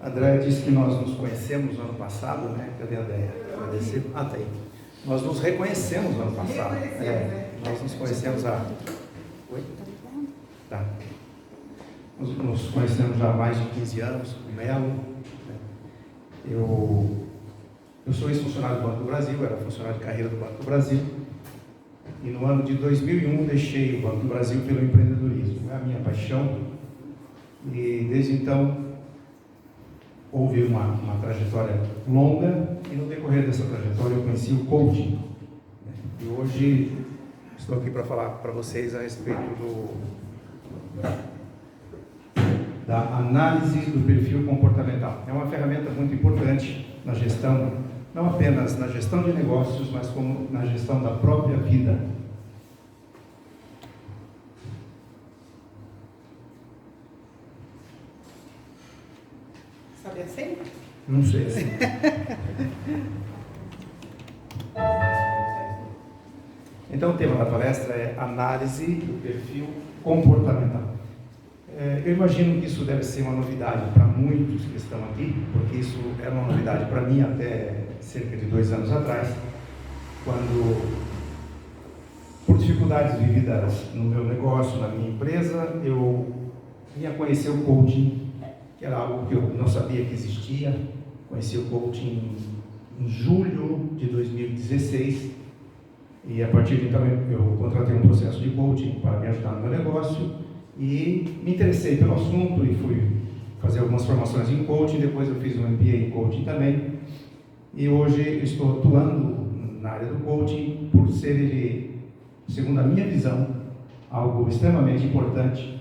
André disse que nós nos conhecemos no ano passado, né? Cadê a Andréia? Ah, tá aí. Nós nos reconhecemos no ano passado. Nós nos conhecemos há... Oi? Tá. Nos conhecemos já há mais de 15 anos, o Melo. Né? Eu sou ex-funcionário do Banco do Brasil, era funcionário de carreira do Banco do Brasil. E no ano de 2001 deixei o Banco do Brasil pelo empreendedorismo. É a minha paixão. E desde então houve uma trajetória longa e no decorrer dessa trajetória eu conheci o coaching. E hoje estou aqui para falar para vocês a respeito da análise do perfil comportamental. É uma ferramenta muito importante na gestão, não apenas na gestão de negócios, mas como na gestão da própria vida. Sabe assim? Não sei assim. Então o tema da palestra é análise do perfil comportamental. Eu imagino que isso deve ser uma novidade para muitos que estão aqui, porque isso era uma novidade para mim até cerca de 2 anos atrás, quando, por dificuldades vividas no meu negócio, na minha empresa, eu vinha conhecer o coaching, que era algo que eu não sabia que existia. Conheci o coaching em julho de 2016 e a partir de então eu contratei um processo de coaching para me ajudar no meu negócio e me interessei pelo assunto e fui fazer algumas formações em coaching. Depois eu fiz um MBA em coaching também e hoje estou atuando na área do coaching por ser ele, segundo a minha visão, algo extremamente importante,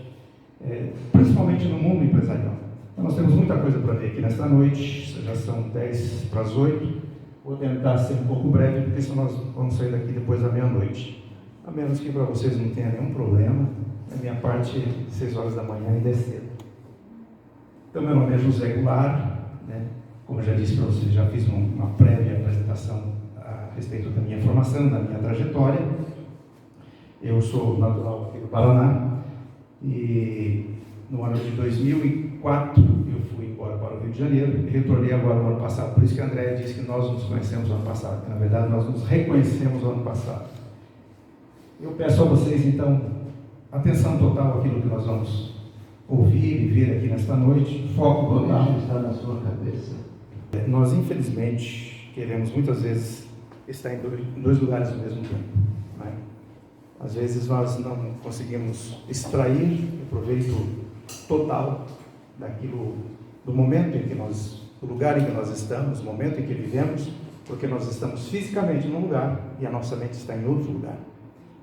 principalmente no mundo empresarial. Então, nós temos muita coisa para ver aqui nesta noite, já são 7:50. Vou tentar ser um pouco breve, porque senão nós vamos sair daqui depois da meia-noite. A menos que para vocês não tenha nenhum problema, a minha parte, 6 horas da manhã ainda é cedo. Então, meu nome é José Goulart, né? Como eu já disse para vocês, já fiz uma prévia apresentação a respeito da minha formação, da minha trajetória. Eu sou natural aqui do Paraná e no ano de 2004 eu fui embora para o Rio de Janeiro e retornei agora no ano passado. Por isso que a Andréia disse que nós nos conhecemos no ano passado, que na verdade nós nos reconhecemos no ano passado. Eu peço a vocês então atenção total àquilo que nós vamos ouvir e ver aqui nesta noite. Foco total está na sua cabeça. Nós infelizmente queremos muitas vezes estar em 2 lugares ao mesmo tempo, né? Às vezes nós não conseguimos extrair o proveito total daquilo, do momento em que do lugar em que nós estamos, do momento em que vivemos, porque nós estamos fisicamente num lugar e a nossa mente está em outro lugar.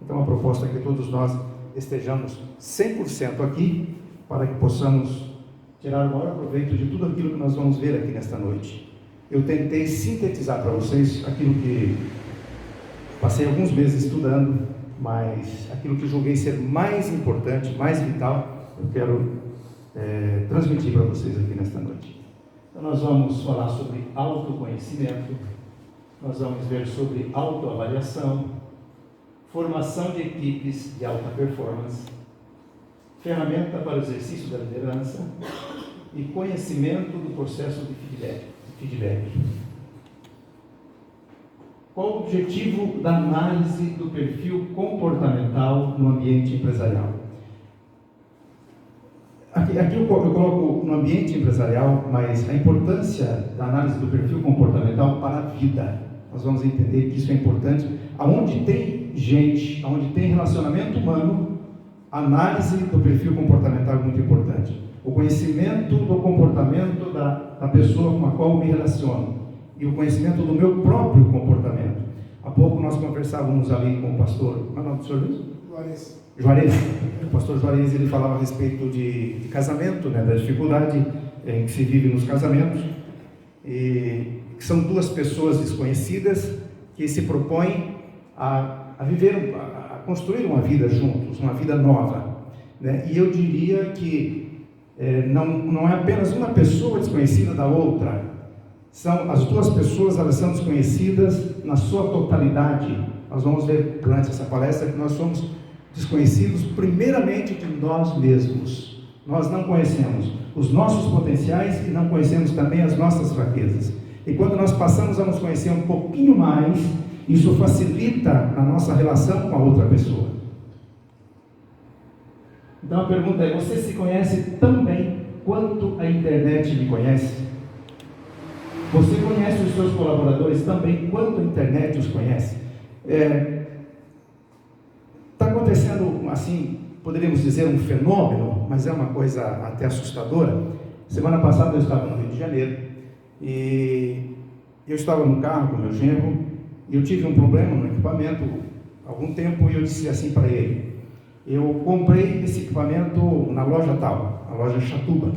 Então a proposta é que todos nós estejamos 100% aqui para que possamos tirar o maior proveito de tudo aquilo que nós vamos ver aqui nesta noite. Eu tentei sintetizar para vocês aquilo que passei alguns meses estudando, mas aquilo que julguei ser mais importante, mais vital, eu quero transmitir para vocês aqui nesta noite. Então nós vamos falar sobre autoconhecimento, nós vamos ver sobre autoavaliação, formação de equipes de alta performance, ferramenta para o exercício da liderança e conhecimento do processo de feedback. Qual o objetivo da análise do perfil comportamental no ambiente empresarial? Aqui eu coloco no ambiente empresarial, mas a importância da análise do perfil comportamental para a vida. Nós vamos entender que isso é importante. Aonde tem gente, aonde tem relacionamento humano, a análise do perfil comportamental é muito importante. O conhecimento do comportamento da pessoa com a qual eu me relaciono e o conhecimento do meu próprio comportamento. Há pouco nós conversávamos ali com o pastor, qual é o nome do senhor Luiz? Juarez. O pastor Juarez, ele falava a respeito de casamento, né, da dificuldade em que se vive nos casamentos, e que são 2 pessoas desconhecidas que se propõem a viver, a construir uma vida juntos, uma vida nova, né? E eu diria que não é apenas uma pessoa desconhecida da outra, são as 2 pessoas, elas são desconhecidas na sua totalidade. Nós vamos ver durante essa palestra que nós somos desconhecidos primeiramente de nós mesmos. Nós não conhecemos os nossos potenciais e não conhecemos também as nossas fraquezas. E quando nós passamos a nos conhecer um pouquinho mais, isso facilita a nossa relação com a outra pessoa. Então a pergunta é: você se conhece tão bem quanto a internet me conhece? Você conhece os seus colaboradores tão bem quanto a internet os conhece? Está acontecendo, assim, poderíamos dizer um fenômeno, mas é uma coisa até assustadora. Semana passada eu estava no Rio de Janeiro e eu estava no carro com meu genro e eu tive um problema no equipamento há algum tempo e eu disse assim para ele: eu comprei esse equipamento na loja tal, a loja Chatuba,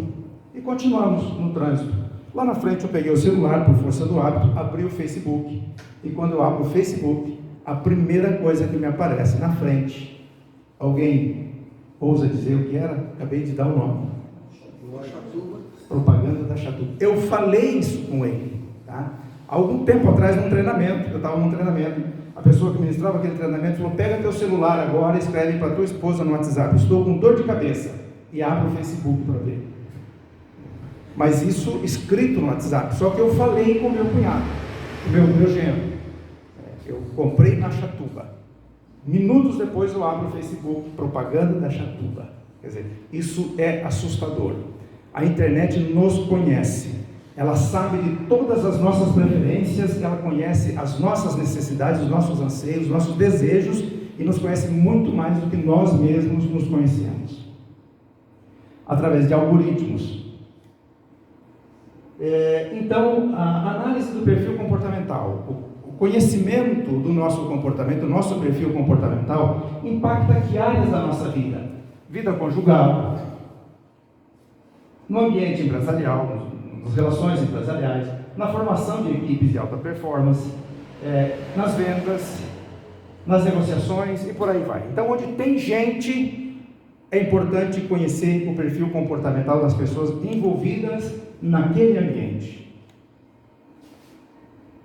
e continuamos no trânsito. Lá na frente eu peguei o celular, por força do hábito, abri o Facebook, e quando eu abro o Facebook, a primeira coisa que me aparece na frente, alguém ousa dizer o que era? Acabei de dar o nome. Propaganda da Chatuba. Eu falei isso com ele, tá? Há algum tempo atrás, num treinamento, eu estava num treinamento, a pessoa que ministrava aquele treinamento falou: pega teu celular agora e escreve para tua esposa no WhatsApp: estou com dor de cabeça, e abre o Facebook para ver. Mas isso escrito no WhatsApp, só que eu falei com meu cunhado, com meu genro. Eu comprei na Chatuba. Minutos depois eu abro o Facebook: propaganda da Chatuba. Quer dizer, isso é assustador. A internet nos conhece, ela sabe de todas as nossas preferências, ela conhece as nossas necessidades, os nossos anseios, os nossos desejos, e nos conhece muito mais do que nós mesmos nos conhecemos, através de algoritmos. Então, a análise do perfil comportamental, o conhecimento do nosso comportamento, do nosso perfil comportamental, impacta que áreas da nossa vida? Vida conjugal, no ambiente empresarial, nas relações empresariais, na formação de equipes de alta performance, nas vendas, nas negociações e por aí vai. Então, onde tem gente, é importante conhecer o perfil comportamental das pessoas envolvidas naquele ambiente.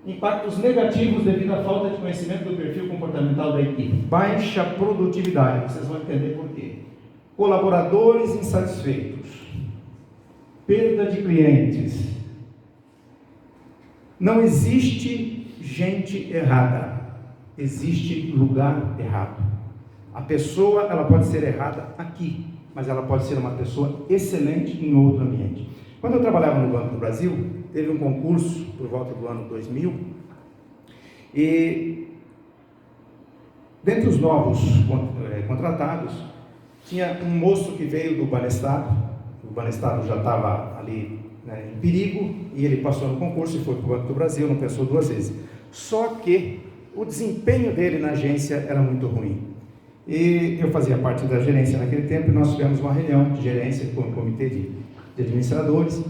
Impactos negativos devido à falta de conhecimento do perfil comportamental da equipe: baixa produtividade, vocês vão entender por quê. Colaboradores insatisfeitos, perda de clientes. Não existe gente errada, existe lugar errado. A pessoa, ela pode ser errada aqui, mas ela pode ser uma pessoa excelente em outro ambiente. Quando eu trabalhava no Banco do Brasil, teve um concurso por volta do ano 2000, e dentre os novos contratados, tinha um moço que veio do Banestado. O Banestado já estava ali, né, em perigo, e ele passou no concurso e foi para o Banco do Brasil, não pensou duas vezes. Só que o desempenho dele na agência era muito ruim. E eu fazia parte da gerência naquele tempo, e nós tivemos uma reunião de gerência com o comitê de administradores,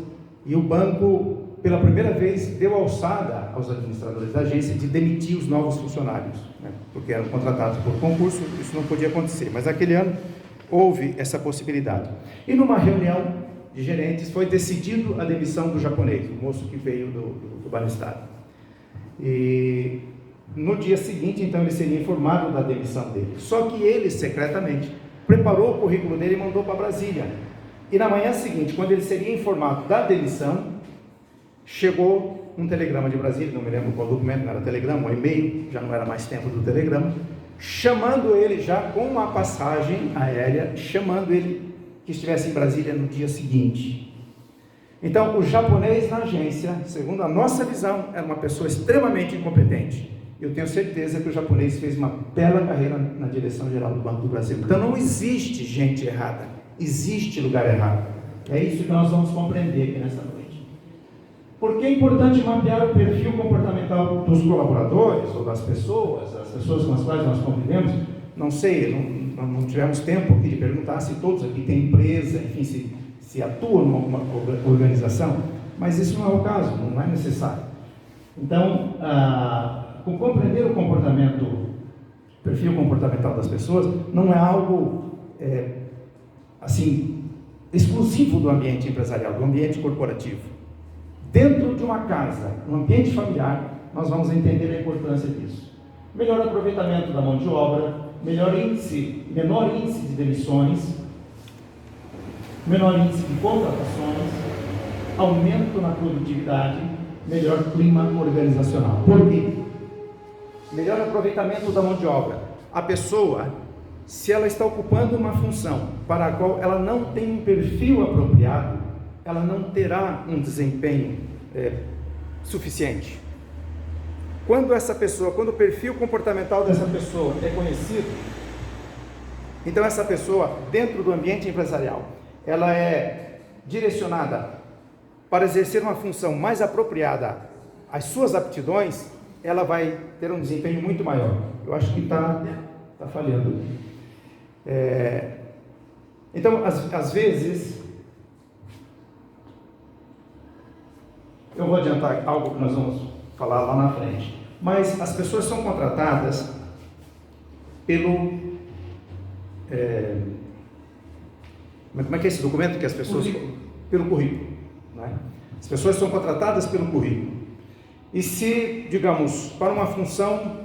e o banco, pela primeira vez, deu alçada aos administradores da agência de demitir os novos funcionários, né, porque eram contratados por concurso, isso não podia acontecer, mas naquele ano houve essa possibilidade. E numa reunião de gerentes foi decidido a demissão do japonês, o moço que veio do Banestado. E no dia seguinte, então, ele seria informado da demissão dele. Só que ele, secretamente, preparou o currículo dele e mandou para Brasília. E na manhã seguinte, quando ele seria informado da demissão, chegou um telegrama de Brasília, não me lembro qual documento, não era telegrama, um e-mail, já não era mais tempo do telegrama, chamando ele já com uma passagem aérea, chamando ele que estivesse em Brasília no dia seguinte. Então, o japonês na agência, segundo a nossa visão, era uma pessoa extremamente incompetente. Eu tenho certeza que o japonês fez uma bela carreira na direção geral do Banco do Brasil. Então, não existe gente errada, existe lugar errado. É isso que nós vamos compreender aqui nesta noite. Por que é importante mapear o perfil comportamental dos colaboradores ou das pessoas, as pessoas com as quais nós convivemos? Não sei, não tivemos tempo aqui de perguntar se todos aqui têm empresa, enfim, se atuam em alguma organização, mas isso não é o caso, não é necessário. Então, compreender o comportamento, o perfil comportamental das pessoas, não é algo assim, exclusivo do ambiente empresarial, do ambiente corporativo. Dentro de uma casa, no ambiente familiar, nós vamos entender a importância disso. Melhor aproveitamento da mão de obra, menor índice de demissões, menor índice de contratações, aumento na produtividade, melhor clima organizacional. Por quê? Melhor aproveitamento da mão de obra. A pessoa, se ela está ocupando uma função para a qual ela não tem um perfil apropriado, ela não terá um desempenho suficiente. Quando o perfil comportamental dessa pessoa é conhecido, então essa pessoa, dentro do ambiente empresarial, ela é direcionada para exercer uma função mais apropriada às suas aptidões, ela vai ter um desempenho muito maior. Eu acho que está falhando. Então, às vezes, eu vou adiantar algo que nós vamos falar lá na frente, mas as pessoas são contratadas pelo... como é que é esse documento que as pessoas... Pelo currículo. Né? As pessoas são contratadas pelo currículo. E se, digamos, para uma função,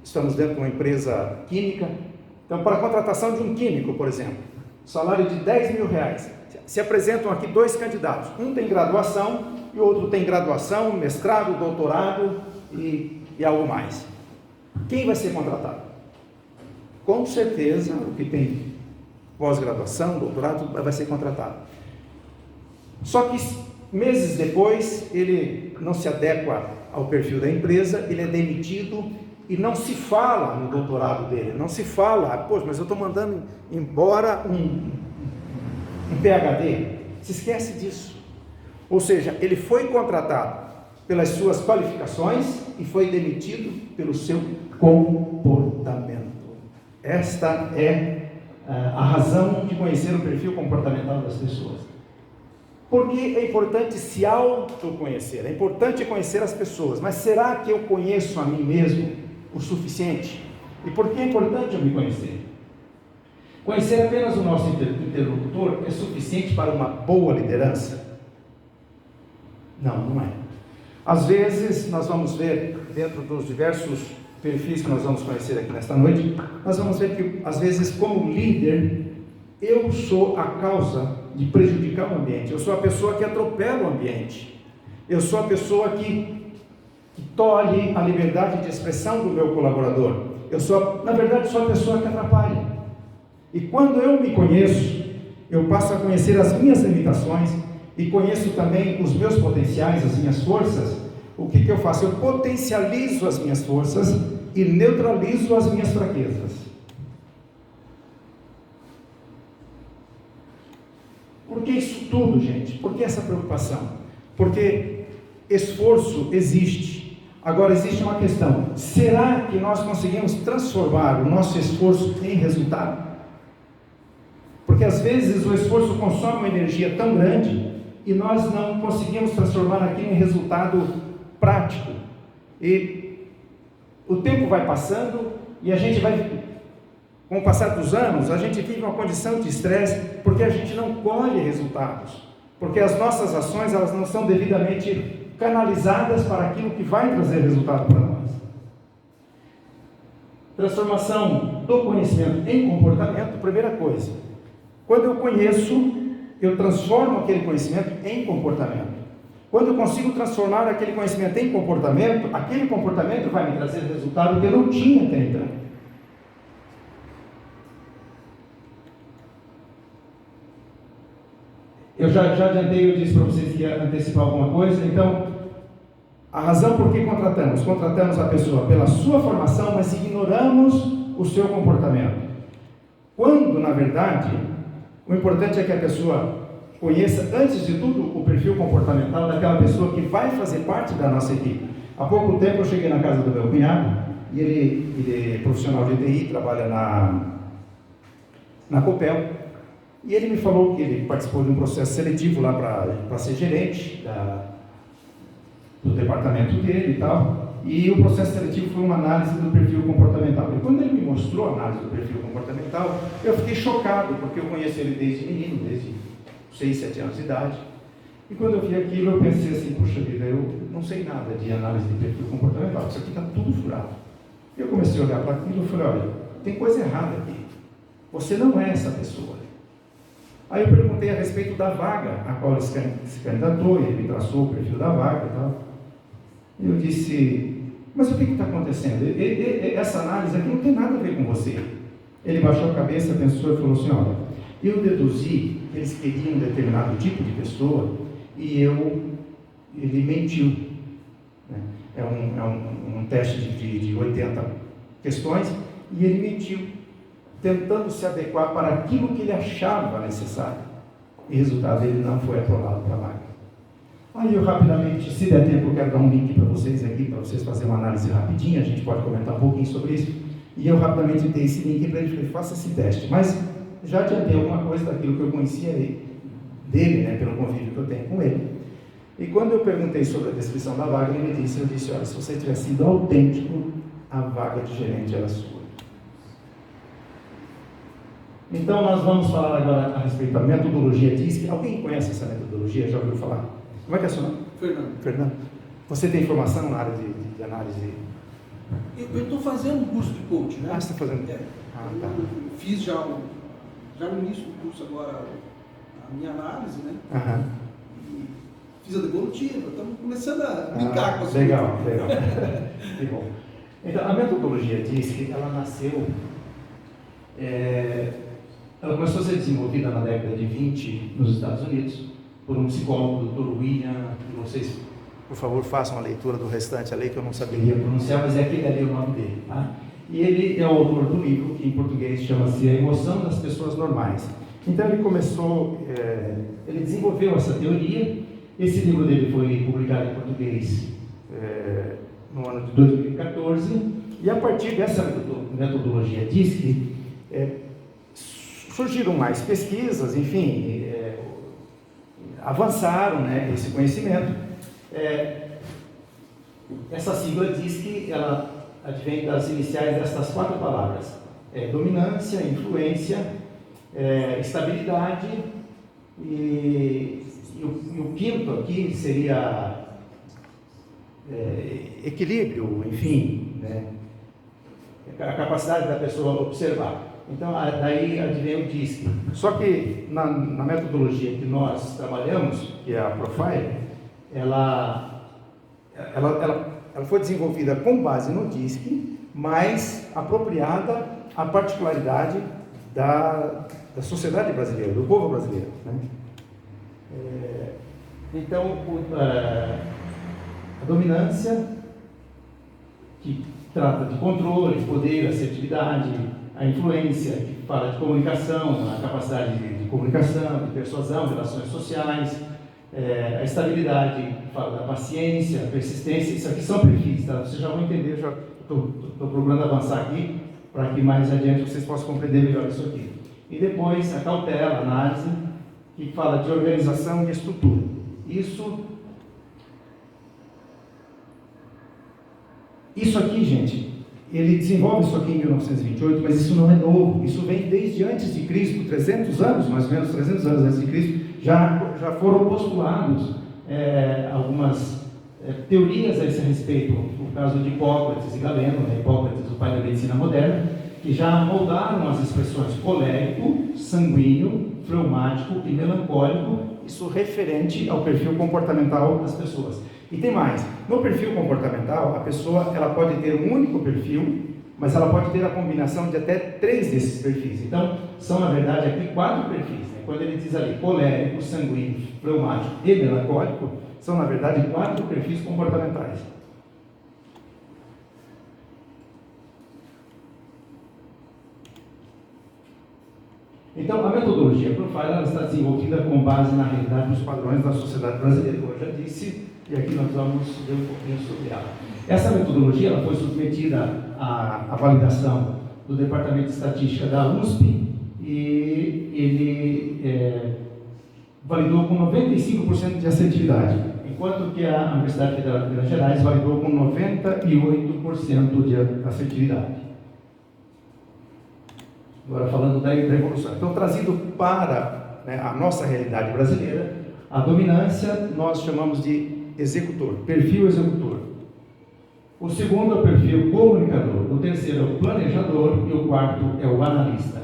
estamos dentro de uma empresa química, então para a contratação de um químico, por exemplo, salário de R$10.000, se apresentam aqui 2 candidatos, um tem graduação e o outro tem graduação, mestrado, doutorado e algo mais. Quem vai ser contratado? Com certeza o que tem pós-graduação, doutorado, vai ser contratado. Só que meses depois, ele não se adequa ao perfil da empresa, ele é demitido e não se fala no doutorado dele, não se fala, poxa, mas eu estou mandando embora um PhD, se esquece disso. Ou seja, ele foi contratado pelas suas qualificações e foi demitido pelo seu comportamento. Esta é a razão de conhecer o perfil comportamental das pessoas. Porque é importante se autoconhecer, é importante conhecer as pessoas, mas será que eu conheço a mim mesmo o suficiente? E por que é importante eu me conhecer? Conhecer apenas o nosso interlocutor é suficiente para uma boa liderança? Não, não é. Às vezes, nós vamos ver, dentro dos diversos perfis que nós vamos conhecer aqui nesta noite, nós vamos ver que, às vezes, como líder, eu sou a causa de prejudicar o ambiente, eu sou a pessoa que atropela o ambiente, eu sou a pessoa que tolhe a liberdade de expressão do meu colaborador, na verdade, sou a pessoa que atrapalha. E quando eu me conheço, eu passo a conhecer as minhas limitações e conheço também os meus potenciais, as minhas forças. O que eu faço? Eu potencializo as minhas forças e neutralizo as minhas fraquezas. Por que isso tudo, gente? Por que essa preocupação? Porque esforço existe. Agora existe uma questão: será que nós conseguimos transformar o nosso esforço em resultado? Porque às vezes o esforço consome uma energia tão grande e nós não conseguimos transformar aquilo em resultado prático. E o tempo vai passando e a gente vai, com o passar dos anos, a gente vive uma condição de estresse porque a gente não colhe resultados, porque as nossas ações elas não são devidamente canalizadas para aquilo que vai trazer resultado para nós. Transformação do conhecimento em comportamento. Primeira coisa, quando eu conheço, eu transformo aquele conhecimento em comportamento. Quando eu consigo transformar aquele conhecimento em comportamento, aquele comportamento vai me trazer resultado que eu não tinha até então. Eu já adiantei, eu disse para vocês que ia antecipar alguma coisa. Então, a razão por que contratamos a pessoa pela sua formação, mas ignoramos o seu comportamento. Quando, na verdade, o importante é que a pessoa conheça, antes de tudo, o perfil comportamental daquela pessoa que vai fazer parte da nossa equipe. Há pouco tempo eu cheguei na casa do meu cunhado, e ele é profissional de TI, trabalha na Copel, e ele me falou que ele participou de um processo seletivo lá para ser gerente do departamento dele e tal, e o processo seletivo foi uma análise do perfil comportamental. E quando ele me mostrou a análise do perfil comportamental, eu fiquei chocado, porque eu conheço ele desde menino, desde 6, 7 anos de idade. E quando eu vi aquilo, eu pensei assim: puxa vida, eu não sei nada de análise de perfil comportamental, isso aqui está tudo furado. E eu comecei a olhar para aquilo e falei: olha, tem coisa errada aqui. Você não é essa pessoa. Aí eu perguntei a respeito da vaga a qual ele se candidatou, e ele me traçou o perfil da vaga e tal. E eu disse, mas o que está acontecendo? Essa análise aqui não tem nada a ver com você. Ele baixou a cabeça, pensou e falou assim, olha, eu deduzi que eles queriam um determinado tipo de pessoa e ele mentiu. Né? É um teste de 80 questões e ele mentiu, tentando se adequar para aquilo que ele achava necessário. E resultado, ele não foi aprovado para a vaga. Aí eu rapidamente, se der tempo, eu quero dar um link para vocês aqui, para vocês fazerem uma análise rapidinha, a gente pode comentar um pouquinho sobre isso. E eu rapidamente dei esse link para ele e falei, faça esse teste. Mas já adiantei alguma coisa daquilo que eu conhecia dele, né, pelo convívio que eu tenho com ele. E quando eu perguntei sobre a descrição da vaga, ele me disse, olha, se você tivesse sido autêntico, a vaga de gerente era sua. Então nós vamos falar agora a respeito da metodologia DISC. Alguém conhece essa metodologia? Já ouviu falar? Como é que é seu nome? Fernando. Você tem formação na área de análise? Eu estou fazendo um curso de coaching, né? Ah, você está fazendo? Tá. Eu fiz já no início do curso agora a minha análise, né? Aham. Fiz a devolutiva, estamos começando a brincar com as legal. Que bom. Então, a metodologia DISC, ela nasceu, ela começou a ser desenvolvida na década de 20 nos Estados Unidos, por um psicólogo, o Dr. William, e vocês, por favor, façam a leitura do restante ali, que eu não saberia pronunciar, mas é aquele ali o nome dele. Tá? E ele é o autor do livro, que em português chama-se A Emoção das Pessoas Normais. Então ele começou, ele desenvolveu essa teoria. Esse livro dele foi publicado em português no ano de 2014, e a partir dessa metodologia DISC, surgiram mais pesquisas, enfim, avançaram, né, esse conhecimento. Essa sigla DISC, ela advém das iniciais destas 4 palavras: dominância, influência, estabilidade e o quinto aqui seria equilíbrio, enfim, né, a capacidade da pessoa observar. Então, daí advém o DISC. Só que na metodologia que nós trabalhamos, que é a Profile, ela foi desenvolvida com base no DISC, mas apropriada à particularidade da sociedade brasileira, do povo brasileiro. Né? Então, a dominância, que trata de controle, poder, assertividade; a influência, que fala de comunicação, a capacidade de comunicação, de persuasão, relações sociais; a estabilidade, que fala da paciência, persistência. Isso aqui são perfis, tá? Vocês já vão entender, já estou procurando avançar aqui, para que mais adiante vocês possam compreender melhor isso aqui. E depois a cautela, a análise, que fala de organização e estrutura. Isso aqui, gente, ele desenvolve isso aqui em 1928, mas isso não é novo. Isso vem desde antes de Cristo, 300 anos, mais ou menos 300 anos antes de Cristo, já foram postulados algumas teorias a esse respeito. O caso de Hipócrates e Galeno, né? Hipócrates, o pai da medicina moderna, que já moldaram as expressões colérico, sanguíneo, fleumático e melancólico, isso referente ao perfil comportamental das pessoas. E tem mais, no perfil comportamental, a pessoa ela pode ter um único perfil, mas ela pode ter a combinação de até 3 desses perfis. Então, são na verdade aqui 4 perfis. Né? Quando ele diz ali colérico, sanguíneo, fleumático e melancólico, são na verdade 4 perfis comportamentais. Então, a metodologia Profile ela está desenvolvida com base na realidade dos padrões da sociedade brasileira, como eu já disse, e aqui nós vamos ver um pouquinho sobre ela. Essa metodologia ela foi submetida à validação do Departamento de Estatística da USP e ele validou com 95% de assertividade, enquanto que a Universidade Federal de Minas Gerais validou com 98% de assertividade. Agora falando da evolução. Então, trazido para a nossa realidade brasileira, a dominância nós chamamos de executor, perfil executor. O segundo é o perfil comunicador, o terceiro é o planejador e o quarto é o analista.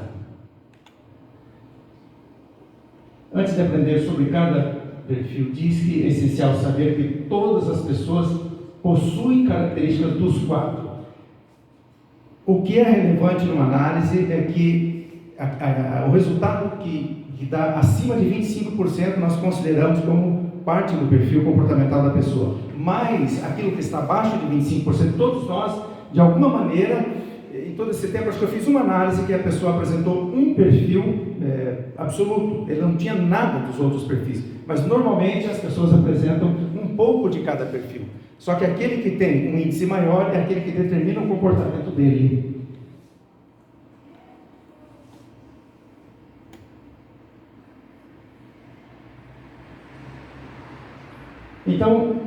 Antes de aprender sobre cada perfil, diz que é essencial saber que todas as pessoas possuem características dos 4. O que é relevante numa análise é que o resultado que dá acima de 25% nós consideramos como parte do perfil comportamental da pessoa. Mas aquilo que está abaixo de 25%, todos nós, de alguma maneira, em todo esse tempo, acho que eu fiz uma análise que a pessoa apresentou um perfil absoluto. Ele não tinha nada dos outros perfis. Mas normalmente as pessoas apresentam um pouco de cada perfil. Só que aquele que tem um índice maior é aquele que determina o comportamento dele. Então,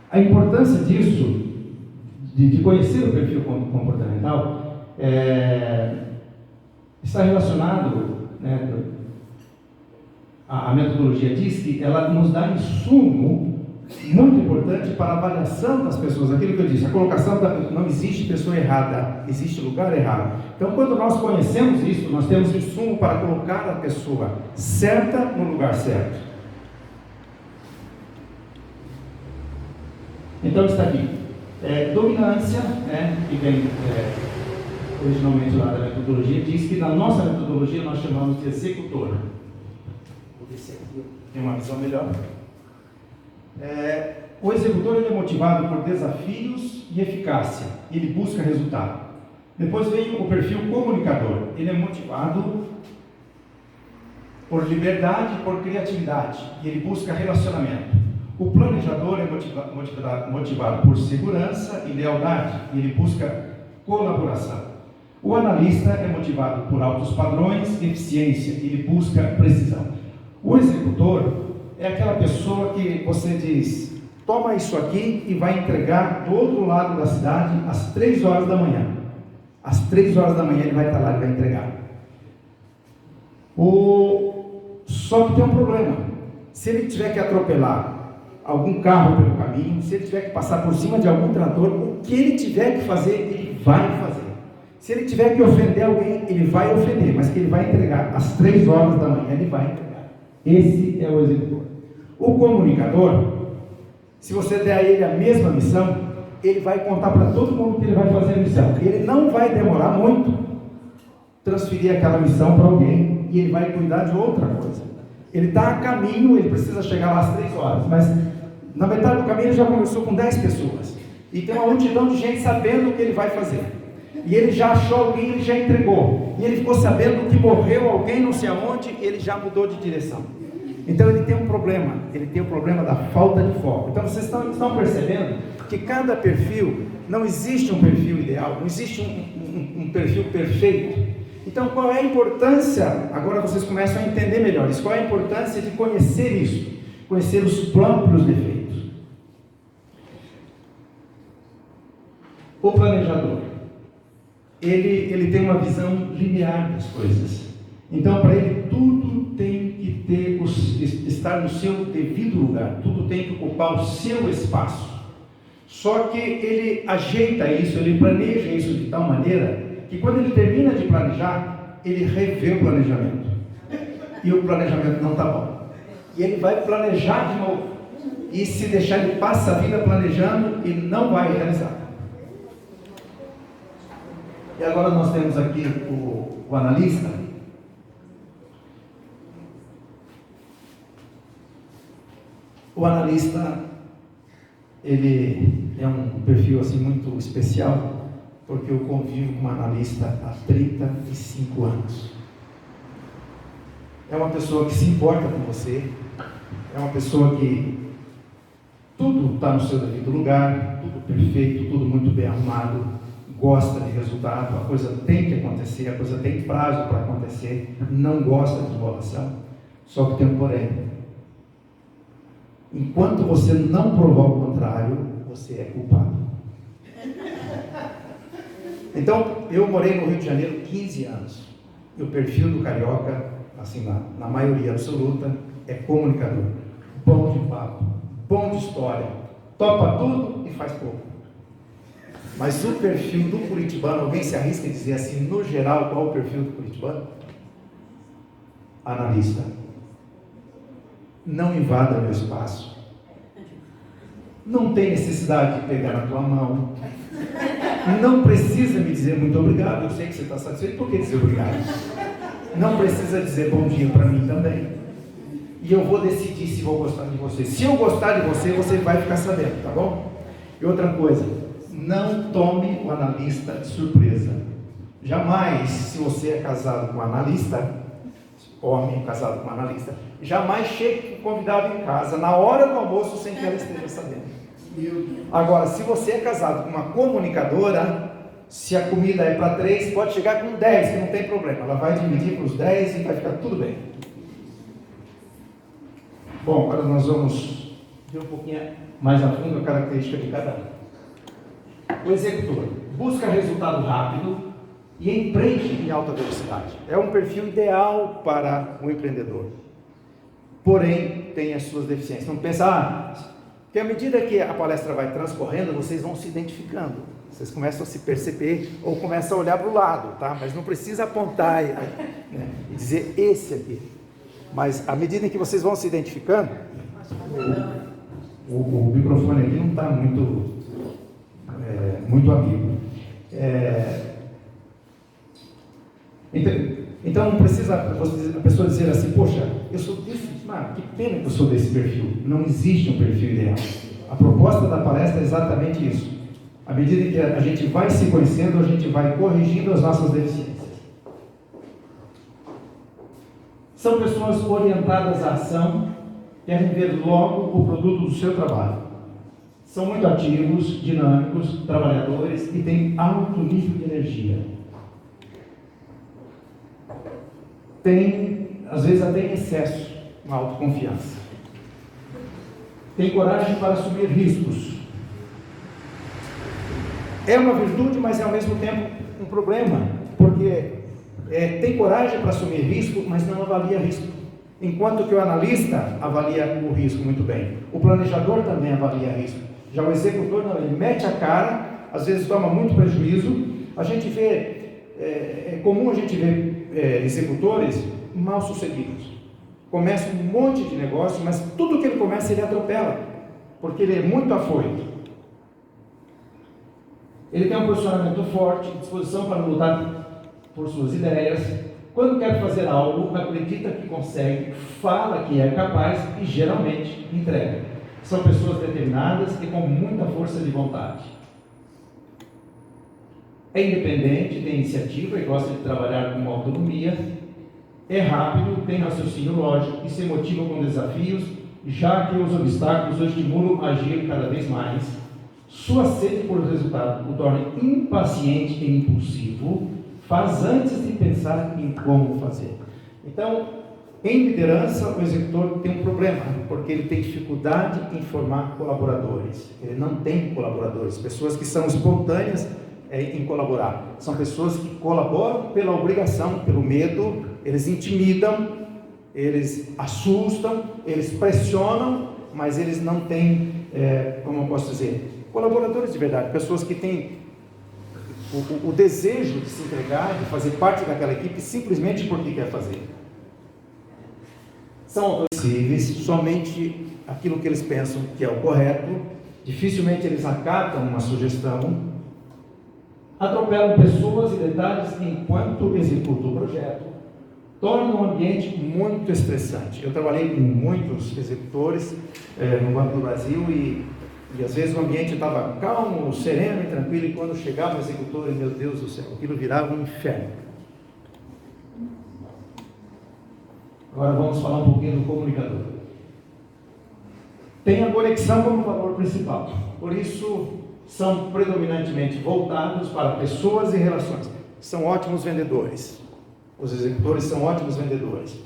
a importância disso, de conhecer o perfil comportamental, está relacionado, né, a metodologia diz que ela nos dá insumo muito importante para a avaliação das pessoas. Aquilo que eu disse, a colocação não existe pessoa errada, existe lugar errado. Então, quando nós conhecemos isso, nós temos insumo para colocar a pessoa certa no lugar certo. Então está aqui, dominância, né, que vem originalmente lá da metodologia, diz que na nossa metodologia nós chamamos de executor. Vou descer aqui, tem uma visão melhor. O executor ele é motivado por desafios e eficácia, ele busca resultado. Depois vem o perfil comunicador, ele é motivado por liberdade e por criatividade, e ele busca relacionamento. O planejador é motivado por segurança e lealdade, e ele busca colaboração. O analista é motivado por altos padrões e eficiência, e ele busca precisão. O executor é aquela pessoa que você diz, toma isso aqui e vai entregar do outro lado da cidade às 3 horas da manhã. Às 3 horas da manhã ele vai estar lá e vai entregar. Só que tem um problema. Se ele tiver que atropelar algum carro pelo caminho, se ele tiver que passar por cima de algum trator, o que ele tiver que fazer, ele vai fazer. Se ele tiver que ofender alguém, ele vai ofender, mas que ele vai entregar às 3 horas da manhã, ele vai entregar. Esse é o executor. O comunicador, se você der a ele a mesma missão, ele vai contar para todo mundo que ele vai fazer a missão. Ele não vai demorar muito transferir aquela missão para alguém e ele vai cuidar de outra coisa. Ele está a caminho, ele precisa chegar lá às 3 horas, mas na metade do caminho ele já conversou com 10 pessoas. E tem uma multidão de gente sabendo o que ele vai fazer. E ele já achou alguém, ele já entregou. E ele ficou sabendo que morreu alguém não sei aonde, ele já mudou de direção. Então ele tem um problema, ele tem o problema da falta de foco. Então vocês estão percebendo que cada perfil, não existe um perfil ideal, não existe um perfil perfeito. Então qual é a importância, agora vocês começam a entender melhor isso, qual é a importância de conhecer isso, conhecer os próprios defeitos. O planejador, ele tem uma visão linear das coisas. Então para ele tudo tem que estar no seu devido lugar, tudo tem que ocupar o seu espaço. Só que ele ajeita isso, ele planeja isso de tal maneira que quando ele termina de planejar, ele revê o planejamento. E o planejamento não está bom. E ele vai planejar de novo. E se deixar, ele passa a vida planejando e não vai realizar. E agora nós temos aqui o analista. O analista, ele é um perfil assim muito especial, porque eu convivo com um analista há 35 anos. É uma pessoa que se importa com você, é uma pessoa que tudo está no seu devido lugar, tudo perfeito, tudo muito bem arrumado, gosta de resultado, a coisa tem que acontecer, a coisa tem prazo para acontecer, não gosta de enrolação, só que tem um porém. Enquanto você não provar o contrário, você é culpado. Então, eu morei no Rio de Janeiro 15 anos. E o perfil do carioca, assim, na maioria absoluta, é comunicador. Bom de papo, bom de história, topa tudo e faz pouco. Mas o perfil do curitibano, alguém se arrisca a dizer assim, no geral, qual é o perfil do curitibano? Analista. não invada meu espaço. Não tem necessidade de pegar na tua mão. Não precisa me dizer muito obrigado. Eu sei que você está satisfeito, por que dizer obrigado? Não precisa dizer bom dia para mim também. E eu vou decidir se vou gostar de você. Se eu gostar de você, você vai ficar sabendo, tá bom? E outra coisa, não tome o analista de surpresa. Jamais, se você é casado com um analista, homem casado com um analista, jamais chegue com o convidado em casa na hora do almoço sem que ela esteja sabendo. Agora, se você é casado com uma comunicadora, se a comida é para 3, pode chegar com 10, que não tem problema. Ela vai dividir para os 10 e vai ficar tudo bem. Bom, agora nós vamos ver um pouquinho mais a fundo a característica de cada um. O executor busca resultado rápido e empreende em alta velocidade. É um perfil ideal para o empreendedor. Porém, tem as suas deficiências. Não pensa, que à medida que a palestra vai transcorrendo, vocês vão se identificando. Vocês começam a se perceber ou começam a olhar para o lado, tá? Mas não precisa apontar e dizer esse aqui. Mas à medida em que vocês vão se identificando, o microfone aqui não está muito amigo. Então não precisa a pessoa dizer assim, poxa, eu sou desse, que pena que eu sou desse perfil. Não existe um perfil ideal. A proposta da palestra é exatamente isso. À medida que a gente vai se conhecendo, a gente vai corrigindo as nossas deficiências. São pessoas orientadas à ação, querem ver logo o produto do seu trabalho. São muito ativos, dinâmicos, trabalhadores e têm alto nível de energia. Tem, às vezes até em excesso, uma autoconfiança. Tem coragem para assumir riscos. É uma virtude, mas é ao mesmo tempo um problema, porque tem coragem para assumir risco, mas não avalia risco. Enquanto que o analista avalia o risco muito bem. O planejador também avalia risco. Já o executor não, ele mete a cara, às vezes toma muito prejuízo. A gente vê, é comum a gente ver executores mal sucedidos. Começa um monte de negócio, mas tudo que ele começa ele atropela, porque ele é muito afoito. Ele tem um posicionamento forte, disposição para lutar por suas ideias. Quando quer fazer algo, acredita que consegue, fala que é capaz e geralmente entrega. São pessoas determinadas e com muita força de vontade. É independente, tem iniciativa e gosta de trabalhar com autonomia. É rápido, tem raciocínio lógico e se motiva com desafios, já que os obstáculos o estimulam a agir cada vez mais. Sua sede por resultado o torna impaciente e impulsivo, faz antes de pensar em como fazer. Então, em liderança, o executor tem um problema, porque ele tem dificuldade em formar colaboradores. Ele não tem colaboradores, pessoas que são espontâneas em colaborar. São pessoas que colaboram pela obrigação, pelo medo, eles intimidam, eles assustam, eles pressionam, mas eles não têm, como eu posso dizer, colaboradores de verdade, pessoas que têm o desejo de se entregar, de fazer parte daquela equipe simplesmente porque quer fazer. São acessíveis, somente aquilo que eles pensam que é o correto, dificilmente eles acatam uma sugestão, atropelam pessoas e detalhes enquanto executam o projeto, tornam o ambiente muito estressante. Eu trabalhei com muitos executores no Banco do Brasil e às vezes o ambiente estava calmo, sereno e tranquilo, e quando chegava o executor, meu Deus do céu, aquilo virava um inferno. Agora vamos falar um pouquinho do comunicador. Tem a conexão como valor principal, por isso são predominantemente voltados para pessoas e relações. São ótimos vendedores. Os executores são ótimos vendedores.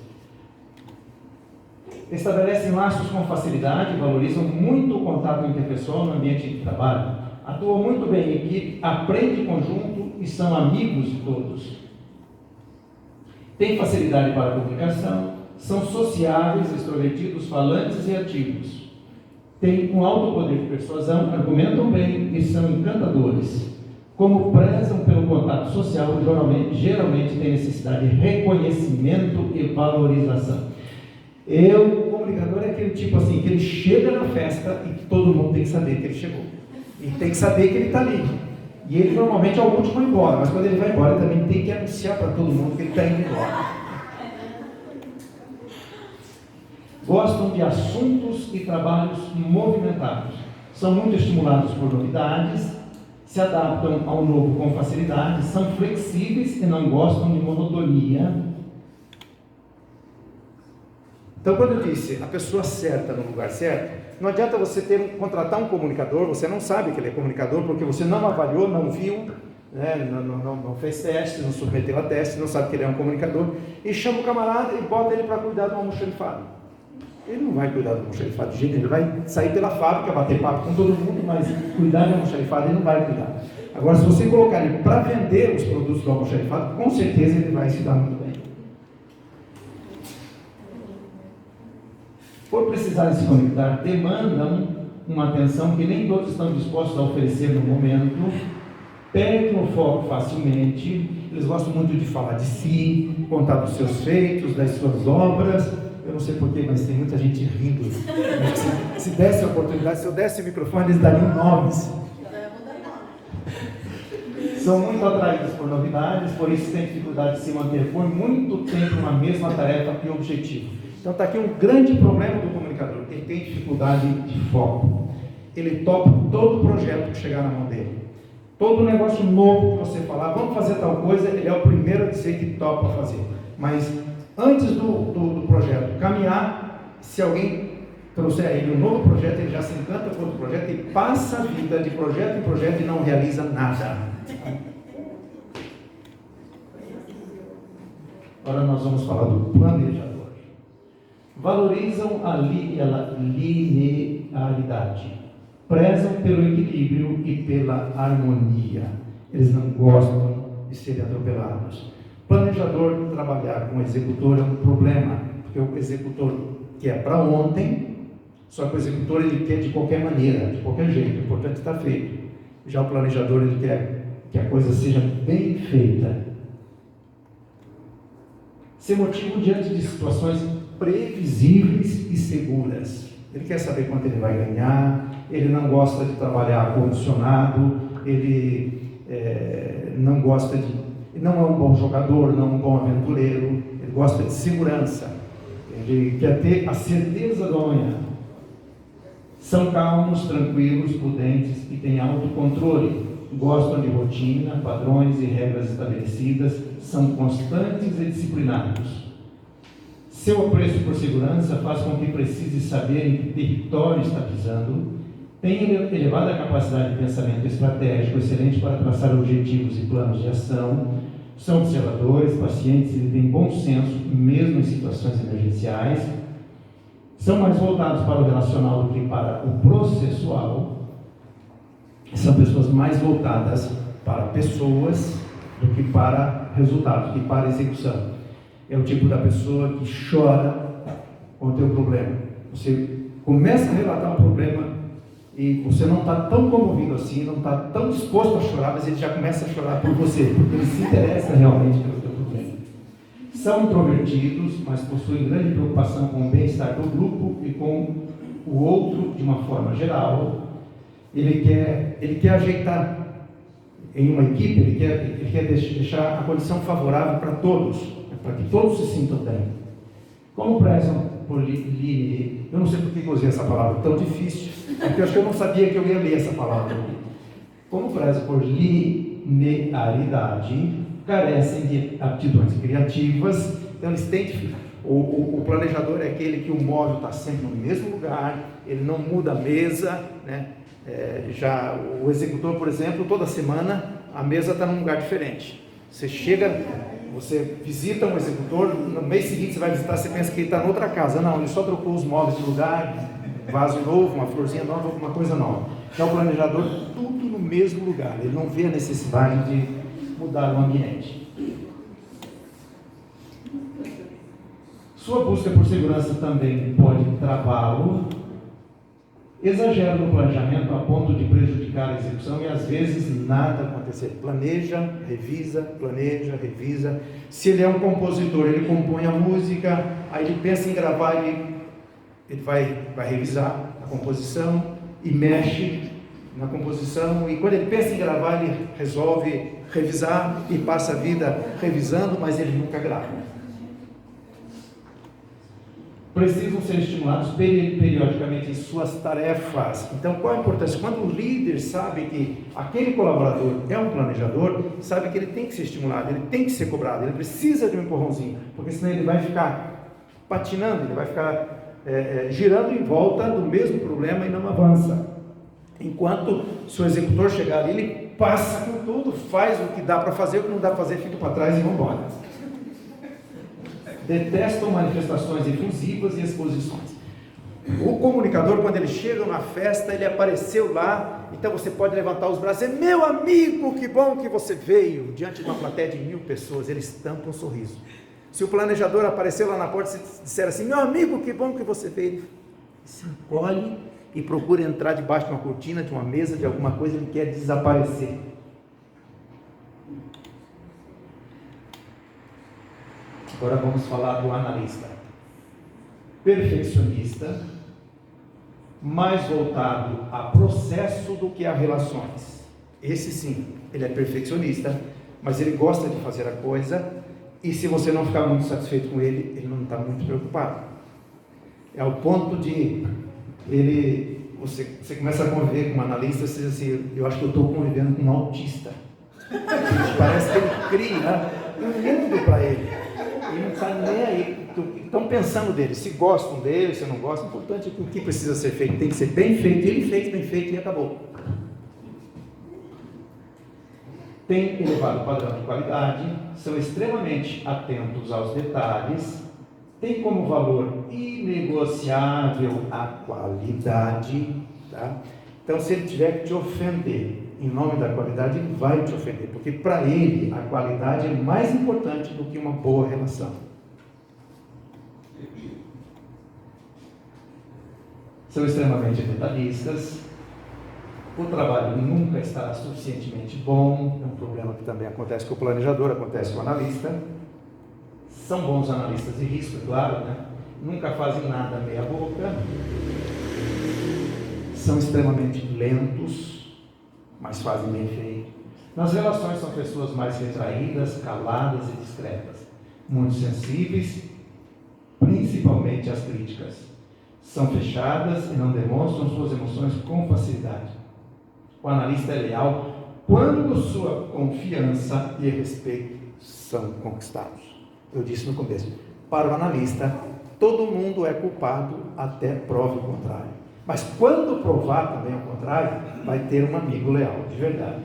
Estabelecem laços com facilidade, valorizam muito o contato interpessoal no ambiente de trabalho, atuam muito bem em equipe, aprendem em conjunto e são amigos de todos. Têm facilidade para a comunicação, são sociáveis, extrovertidos, falantes e ativos. Têm um alto poder de persuasão, argumentam bem e são encantadores. Como prezam pelo contato social, geralmente têm necessidade de reconhecimento e valorização. Eu, comunicador é aquele tipo assim, que ele chega na festa e que todo mundo tem que saber que ele chegou. E tem que saber que ele está ali. E ele normalmente é o último a ir embora, mas quando ele vai embora, ele também tem que anunciar para todo mundo que ele está indo embora. Gostam de assuntos e trabalhos movimentados. São muito estimulados por novidades, se adaptam ao novo com facilidade, são flexíveis e não gostam de monotonia. Então, quando eu disse a pessoa certa no lugar certo, não adianta você contratar um comunicador, você não sabe que ele é comunicador, porque você não avaliou, não viu, né, não fez teste, não submeteu a teste, não sabe que ele é um comunicador, e chama o camarada e bota ele para cuidar do almoxarifado. Ele não vai cuidar do almoxarifado de jeito nenhum, ele vai sair pela fábrica, bater papo com todo mundo, mas cuidar do almoxarifado ele não vai cuidar. Agora, se você colocar ele para vender os produtos do almoxarifado, com certeza ele vai se dar muito bem. Por precisarem se conectar, demandam uma atenção que nem todos estão dispostos a oferecer no momento, perdem o foco facilmente, eles gostam muito de falar de si, contar dos seus feitos, das suas obras. Eu não sei porquê, mas tem muita gente rindo. Se desse a oportunidade, se eu desse o microfone, eles dariam nomes. São muito atraídos por novidades, por isso têm dificuldade de se manter por muito tempo na mesma tarefa e objetivo. Então está aqui um grande problema do comunicador. Ele tem dificuldade de foco. Ele topa todo projeto que chegar na mão dele. Todo negócio novo que você falar, vamos fazer tal coisa, ele é o primeiro a dizer que topa fazer. Mas antes do projeto caminhar, se alguém trouxer a ele um novo projeto, ele já se encanta com outro projeto e passa a vida de projeto em projeto e não realiza nada. Agora nós vamos falar do planejador. Valorizam a linearidade, prezam pelo equilíbrio e pela harmonia. Eles não gostam de serem atropelados. Planejador, trabalhar com o executor é um problema, porque o executor quer para ontem, só que o executor ele quer de qualquer maneira, de qualquer jeito, o importante está feito. Já o planejador ele quer que a coisa seja bem feita. Se motivam diante de situações previsíveis e seguras. Ele quer saber quanto ele vai ganhar, ele não gosta de trabalhar condicionado, ele não gosta de... não é um bom jogador, não é um bom aventureiro, ele gosta de segurança, ele quer ter a certeza do amanhã. São calmos, tranquilos, prudentes e têm autocontrole, gostam de rotina, padrões e regras estabelecidas, são constantes e disciplinados. Seu apreço por segurança faz com que precise saber em que território está pisando, tem elevada capacidade de pensamento estratégico, excelente para traçar objetivos e planos de ação, são observadores, pacientes e têm bom senso, mesmo em situações emergenciais, são mais voltados para o relacional do que para o processual, são pessoas mais voltadas para pessoas do que para resultados, do que para execução. É o tipo da pessoa que chora com o teu problema. Você começa a relatar um problema e você não está tão comovido assim, não está tão disposto a chorar, mas ele já começa a chorar por você, porque ele se interessa realmente pelo teu problema. São introvertidos, mas possuem grande preocupação com o bem-estar do grupo e com o outro de uma forma geral. Ele quer ajeitar em uma equipe, ele quer deixar a condição favorável para todos, para que todos se sintam bem. Como prezam por eu não sei por que eu usei essa palavra tão difícil, porque eu acho que eu não sabia que eu ia ler essa palavra. Como prezam por linearidade, carecem de aptidões criativas, então eles têm o planejador é aquele que o móvel está sempre no mesmo lugar, ele não muda a mesa, né? Já o executor, por exemplo, toda semana a mesa está num lugar diferente. Você chega, você visita um executor, no mês seguinte você vai visitar, você pensa que ele está em outra casa. Não, ele só trocou os móveis de lugar, vaso novo, uma florzinha nova, alguma coisa nova. Então o planejador, tudo no mesmo lugar, ele não vê a necessidade de mudar o ambiente. Sua busca por segurança também pode travá-lo. Exagera no planejamento a ponto de prejudicar a execução e às vezes nada acontecer. Planeja, revisa. Se ele é um compositor, ele compõe a música, aí ele pensa em gravar, ele ele vai revisar a composição e mexe na composição, e quando ele pensa em gravar, ele resolve revisar e passa a vida revisando, mas ele nunca grava. Precisam ser estimulados periodicamente em suas tarefas. Então, qual a importância? Quando o líder sabe que aquele colaborador é um planejador, sabe que ele tem que ser estimulado, ele tem que ser cobrado, ele precisa de um empurrãozinho, porque senão ele vai ficar patinando, ele vai ficar girando em volta do mesmo problema e não avança. Enquanto se o executor chegar ali, ele passa com tudo, faz o que dá para fazer, o que não dá para fazer, fica para trás e vamos embora. Detestam manifestações efusivas e exposições. O comunicador, quando ele chega na festa, ele apareceu lá, então você pode levantar os braços e dizer: meu amigo, que bom que você veio, diante de uma plateia de 1000 pessoas, ele estampa um sorriso. Se o planejador apareceu lá na porta e disser assim: meu amigo, que bom que você veio, ele se encolhe e procura entrar debaixo de uma cortina, de uma mesa, de alguma coisa, ele quer desaparecer. Agora vamos falar do analista. Perfeccionista, mais voltado a processo do que a relações. Esse sim, ele é perfeccionista, mas ele gosta de fazer a coisa, e se você não ficar muito satisfeito com ele, ele não está muito preocupado. É ao ponto de você começa a conviver com um analista, você diz assim: eu acho que eu estou convivendo com um autista. Parece que ele cria um mundo para ele. Ele não está nem aí. Estão pensando dele, se gostam dele, se não gostam. O importante é que o que precisa ser feito tem que ser bem feito. Ele fez bem feito e acabou. Tem elevado padrão de qualidade, são extremamente atentos aos detalhes, tem como valor inegociável a qualidade, tá? Então, se ele tiver que te ofender em nome da qualidade, ele vai te ofender, porque para ele a qualidade é mais importante do que uma boa relação. São extremamente detalhistas, o trabalho nunca estará suficientemente bom, é um problema que também acontece com o planejador, acontece com o analista. São bons analistas de risco, é claro, né? Nunca fazem nada meia boca, são extremamente lentos, mas fazem bem feito. Nas relações são pessoas mais retraídas, caladas e discretas, muito sensíveis, principalmente às críticas. São fechadas e não demonstram suas emoções com facilidade. O analista é leal quando sua confiança e respeito são conquistados. Eu disse no começo, para o analista, todo mundo é culpado até prova o contrário. Mas quando provar também o contrário, vai ter um amigo leal, de verdade.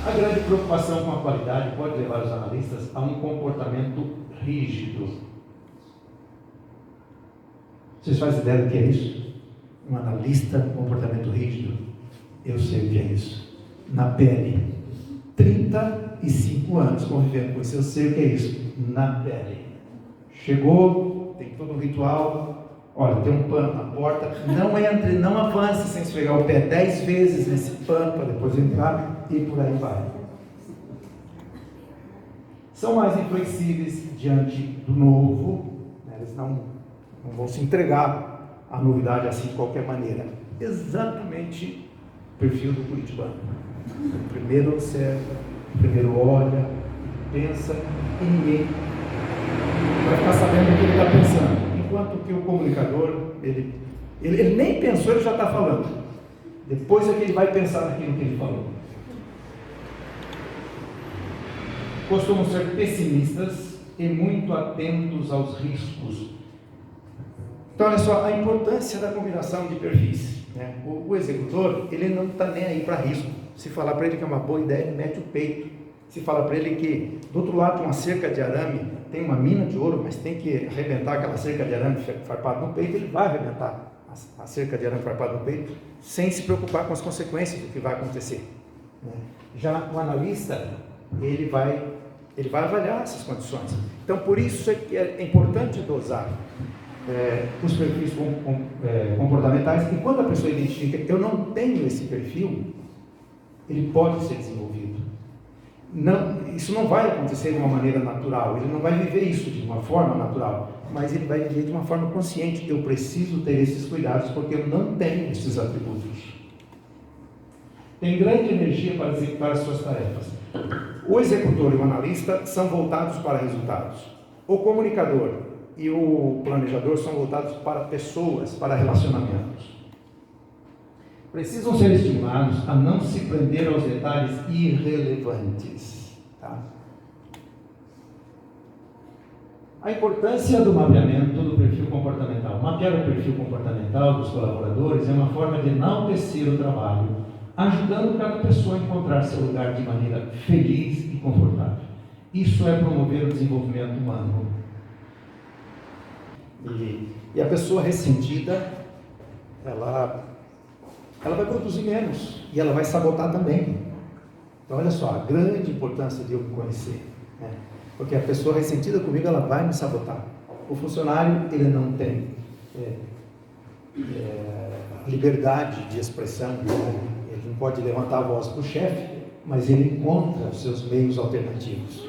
A grande preocupação com a qualidade pode levar os analistas a um comportamento rígido. Vocês fazem ideia do que é isso? Um analista com comportamento rígido? Eu sei o que é isso. Na pele. 35 anos convivendo com isso, eu sei o que é isso. Na pele. Chegou, tem todo um ritual. Olha, tem um pano na porta. Não entre, não avance sem esfregar o pé 10 vezes nesse pano para depois entrar e por aí vai. São mais inflexíveis diante do novo, né? Eles não vão se entregar à novidade assim de qualquer maneira. Exatamente o perfil do curitibano. Primeiro observa, primeiro olha, pensa e ninguém vai ficar sabendo o que ele está pensando. Enquanto que o comunicador, ele nem pensou, ele já está falando. Depois é que ele vai pensar naquilo que ele falou. Costumam ser pessimistas e muito atentos aos riscos. Então, olha só, a importância da combinação de perfis, né? O executor, ele não está nem aí para risco. Se falar para ele que é uma boa ideia, ele mete o peito. Se falar para ele que do outro lado de uma cerca de arame tem uma mina de ouro, mas tem que arrebentar aquela cerca de arame farpado no peito, ele vai arrebentar a cerca de arame farpado no peito, sem se preocupar com as consequências do que vai acontecer. Já o analista, ele vai avaliar essas condições. Então, por isso é que é importante dosar os perfis comportamentais, e quando a pessoa identifica, eu não tenho esse perfil, ele pode ser desenvolvido. isso não vai acontecer de uma maneira natural, ele não vai viver isso de uma forma natural, mas ele vai viver de uma forma consciente. Eu preciso ter esses cuidados porque eu não tenho esses atributos. Tem grande energia para executar as suas tarefas. O executor e o analista são voltados para resultados. O comunicador e o planejador são voltados para pessoas, para relacionamentos. Precisam ser estimulados a não se prender aos detalhes irrelevantes. Tá? A importância do mapeamento do perfil comportamental. Mapear o perfil comportamental dos colaboradores é uma forma de enaltecer o trabalho, ajudando cada pessoa a encontrar seu lugar de maneira feliz e confortável. Isso é promover o desenvolvimento humano. E a pessoa ressentida, ela vai produzir menos e ela vai sabotar também. Então, olha só, a grande importância de eu me conhecer, né? Porque a pessoa ressentida comigo, ela vai me sabotar. O funcionário, ele não tem liberdade de expressão, né? Ele não pode levantar a voz para o chefe, mas ele encontra os seus meios alternativos.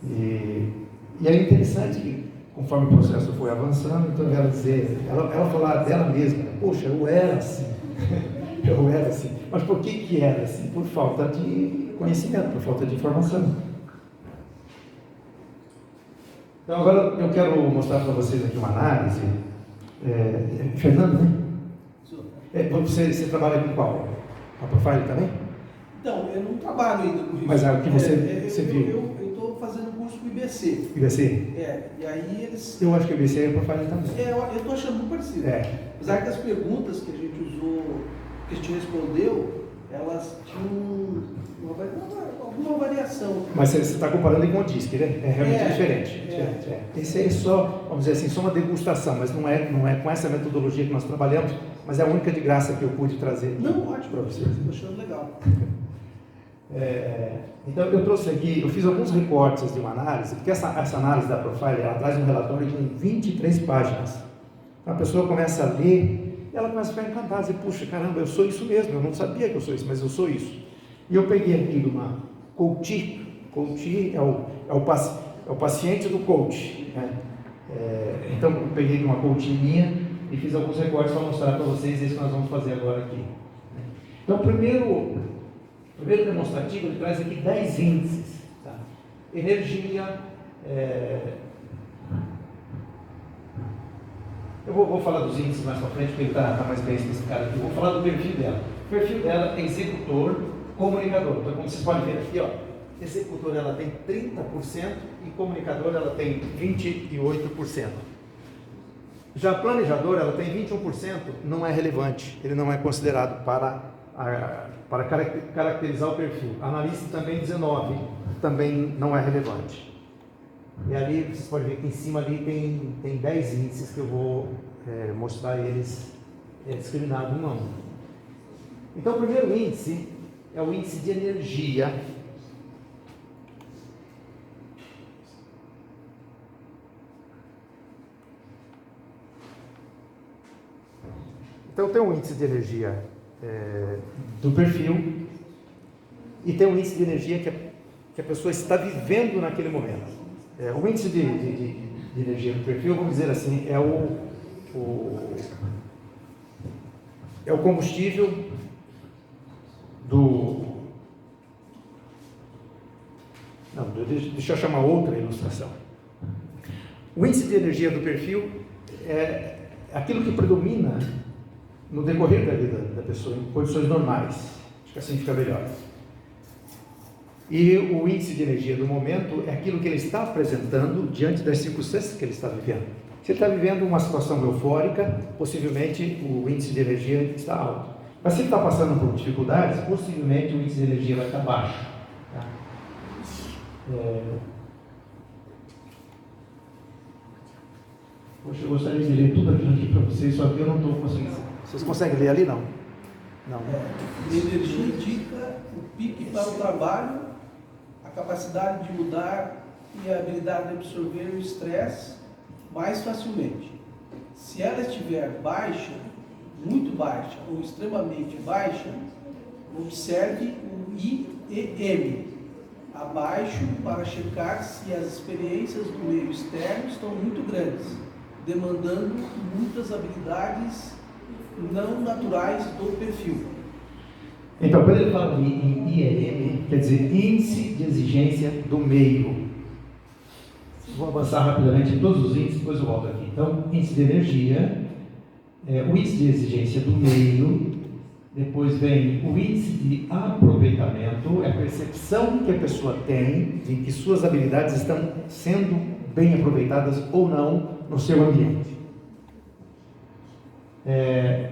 E é interessante que, conforme o processo foi avançando, então ela falar dela mesma, poxa, eu era assim, eu era assim. Mas por que era assim? Por falta de conhecimento, por falta de informação. Então agora eu quero mostrar para vocês aqui uma análise. Fernando, né? Você trabalha com qual? A Profile também? Então, eu não trabalho ainda com isso. Mas o que você viu? Eu estou fazendo curso com o IBC. IBC? E aí eles... Eu acho que o IBC é a Profile também. Eu estou achando muito parecido. Apesar que as perguntas que a gente usou, que a gente respondeu, elas tinham alguma variação. Mas você está comparando com o DISC, né? É realmente diferente. Esse é só, vamos dizer assim, só uma degustação, mas não é com essa metodologia que nós trabalhamos, mas é a única de graça que eu pude trazer. Não, ótimo para vocês. Estou achando legal. Então eu trouxe aqui, eu fiz alguns recortes de uma análise, porque essa análise da Profile, ela traz um relatório com 23 páginas. Então a pessoa começa a ler, ela começa a ficar encantada, dizer, puxa, caramba, eu sou isso mesmo, eu não sabia que eu sou isso, mas eu sou isso. E eu peguei aqui uma coach é o paciente do coach, né? Então eu peguei uma coach minha e fiz alguns recortes para mostrar para vocês isso que nós vamos fazer agora aqui. Então o primeiro demonstrativo, ele traz aqui 10 índices, tá? Energia, eu vou falar dos índices mais para frente, porque ele está mais bem especificado aqui. Eu vou falar do perfil dela. O perfil dela é executor, comunicador. Então, como vocês podem ver aqui, ó, executor ela tem 30% e comunicador ela tem 28%. Já planejador ela tem 21%, não é relevante, ele não é considerado para caracterizar o perfil. Analista também 19%, também não é relevante. E ali vocês podem ver que em cima ali tem 10 índices que eu vou mostrar eles discriminados um a um. Então o primeiro índice é o índice de energia. Então tem um índice de energia do perfil e tem um índice de energia que a pessoa está vivendo naquele momento. O índice de energia do perfil, vamos dizer assim, é o combustível deixa eu chamar outra ilustração. O índice de energia do perfil é aquilo que predomina no decorrer da vida da pessoa, em condições normais. Acho que assim fica melhor. E o índice de energia do momento é aquilo que ele está apresentando diante das circunstâncias que ele está vivendo. Se ele está vivendo uma situação eufórica, possivelmente o índice de energia está alto. Mas se ele está passando por dificuldades, possivelmente o índice de energia vai estar baixo. Tá? Poxa, eu gostaria de ler tudo aquilo aqui para vocês, só que eu não estou conseguindo. Vocês conseguem ler ali? Não. Energia indica o pique para o trabalho, a capacidade de mudar e a habilidade de absorver o estresse mais facilmente. Se ela estiver baixa, muito baixa ou extremamente baixa, observe o IEM, abaixo para checar se as experiências do meio externo estão muito grandes, demandando muitas habilidades não naturais do perfil. Então, quando ele fala em IEM, quer dizer Índice de Exigência do Meio. Vou avançar rapidamente em todos os índices, depois eu volto aqui. Então, índice de energia, o índice de exigência do meio, depois vem o índice de aproveitamento, é a percepção que a pessoa tem de que suas habilidades estão sendo bem aproveitadas ou não no seu ambiente.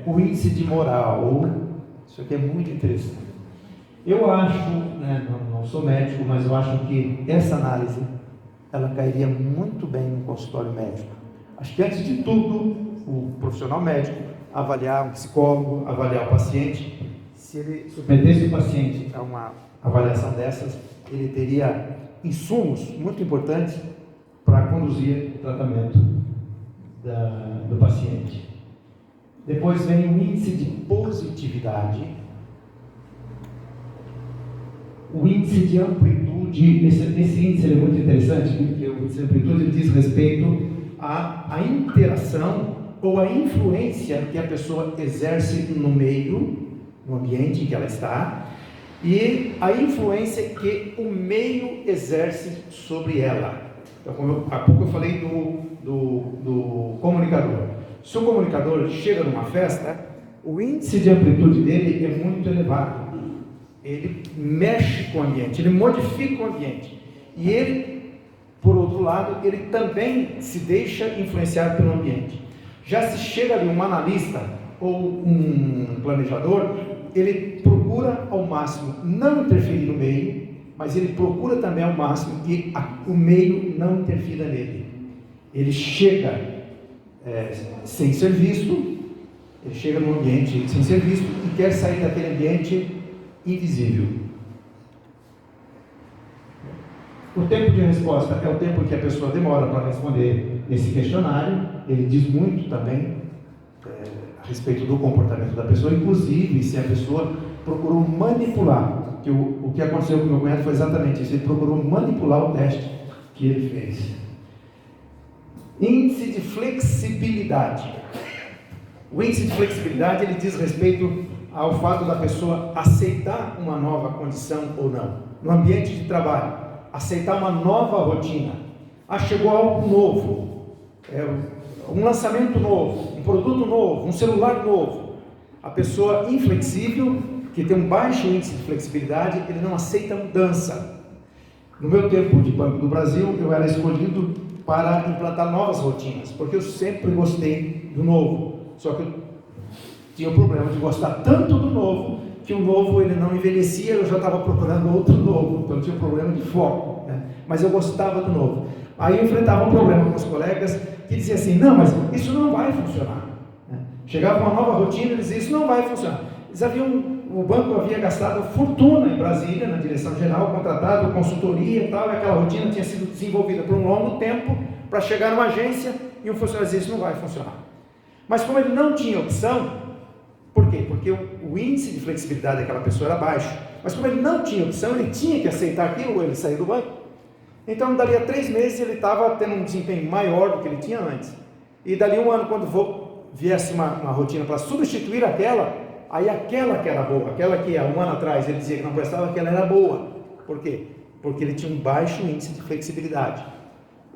O índice de moral, isso aqui é muito interessante. Eu acho, não sou médico, mas eu acho que essa análise ela cairia muito bem no consultório médico. Acho que antes de tudo, o profissional médico avaliar um psicólogo, avaliar o paciente. Se ele submetesse o paciente a uma avaliação dessas, ele teria insumos muito importantes para conduzir o tratamento do paciente. Depois vem o índice de positividade, o índice de amplitude. Esse índice é muito interessante, porque o índice de amplitude diz respeito à interação ou à influência que a pessoa exerce no meio, no ambiente em que ela está, e a influência que o meio exerce sobre ela. Então, há pouco eu falei do comunicador. Se o comunicador chega numa festa, o índice de amplitude dele é muito elevado. Ele mexe com o ambiente, ele modifica o ambiente. E ele, por outro lado, ele também se deixa influenciar pelo ambiente. Já se chega ali um analista ou um planejador, ele procura ao máximo não interferir no meio, mas ele procura também ao máximo que o meio não interfira nele. Ele chega sem ser visto, ele chega num ambiente sem ser visto e quer sair daquele ambiente invisível. O tempo de resposta é o tempo que a pessoa demora para responder esse questionário. Ele diz muito também a respeito do comportamento da pessoa, inclusive se a pessoa procurou manipular, que o que aconteceu com o meu cunhado foi exatamente isso, ele procurou manipular o teste que ele fez. Índice de flexibilidade. O índice de flexibilidade ele diz respeito ao fato da pessoa aceitar uma nova condição ou não, no ambiente de trabalho, aceitar uma nova rotina. Chegou algo novo, um lançamento novo, um produto novo, um celular novo. A pessoa inflexível, que tem um baixo índice de flexibilidade, ele não aceita mudança. No meu tempo de Banco do Brasil, eu era escolhido para implantar novas rotinas, porque eu sempre gostei do novo, só que eu tinha o problema de gostar tanto do novo, que o novo ele não envelhecia, eu já estava procurando outro novo, então eu tinha um problema de foco, mas eu gostava do novo. Aí eu enfrentava um problema com os colegas, que diziam assim, não, mas isso não vai funcionar. Chegava uma nova rotina, eles diziam, isso não vai funcionar. O banco havia gastado fortuna em Brasília, na direção geral, contratado consultoria e tal, e aquela rotina tinha sido desenvolvida por um longo tempo, para chegar numa agência, e um funcionário dizia, isso não vai funcionar. Mas como ele não tinha opção, por quê? Porque o índice de flexibilidade daquela pessoa era baixo. Mas como ele não tinha opção, ele tinha que aceitar aquilo ou ele sair do banco. Então, dali a 3 meses, ele estava tendo um desempenho maior do que ele tinha antes. E dali um ano, quando viesse uma rotina para substituir aquela, aí aquela que era boa, aquela que há um ano atrás ele dizia que não prestava, aquela era boa. Por quê? Porque ele tinha um baixo índice de flexibilidade.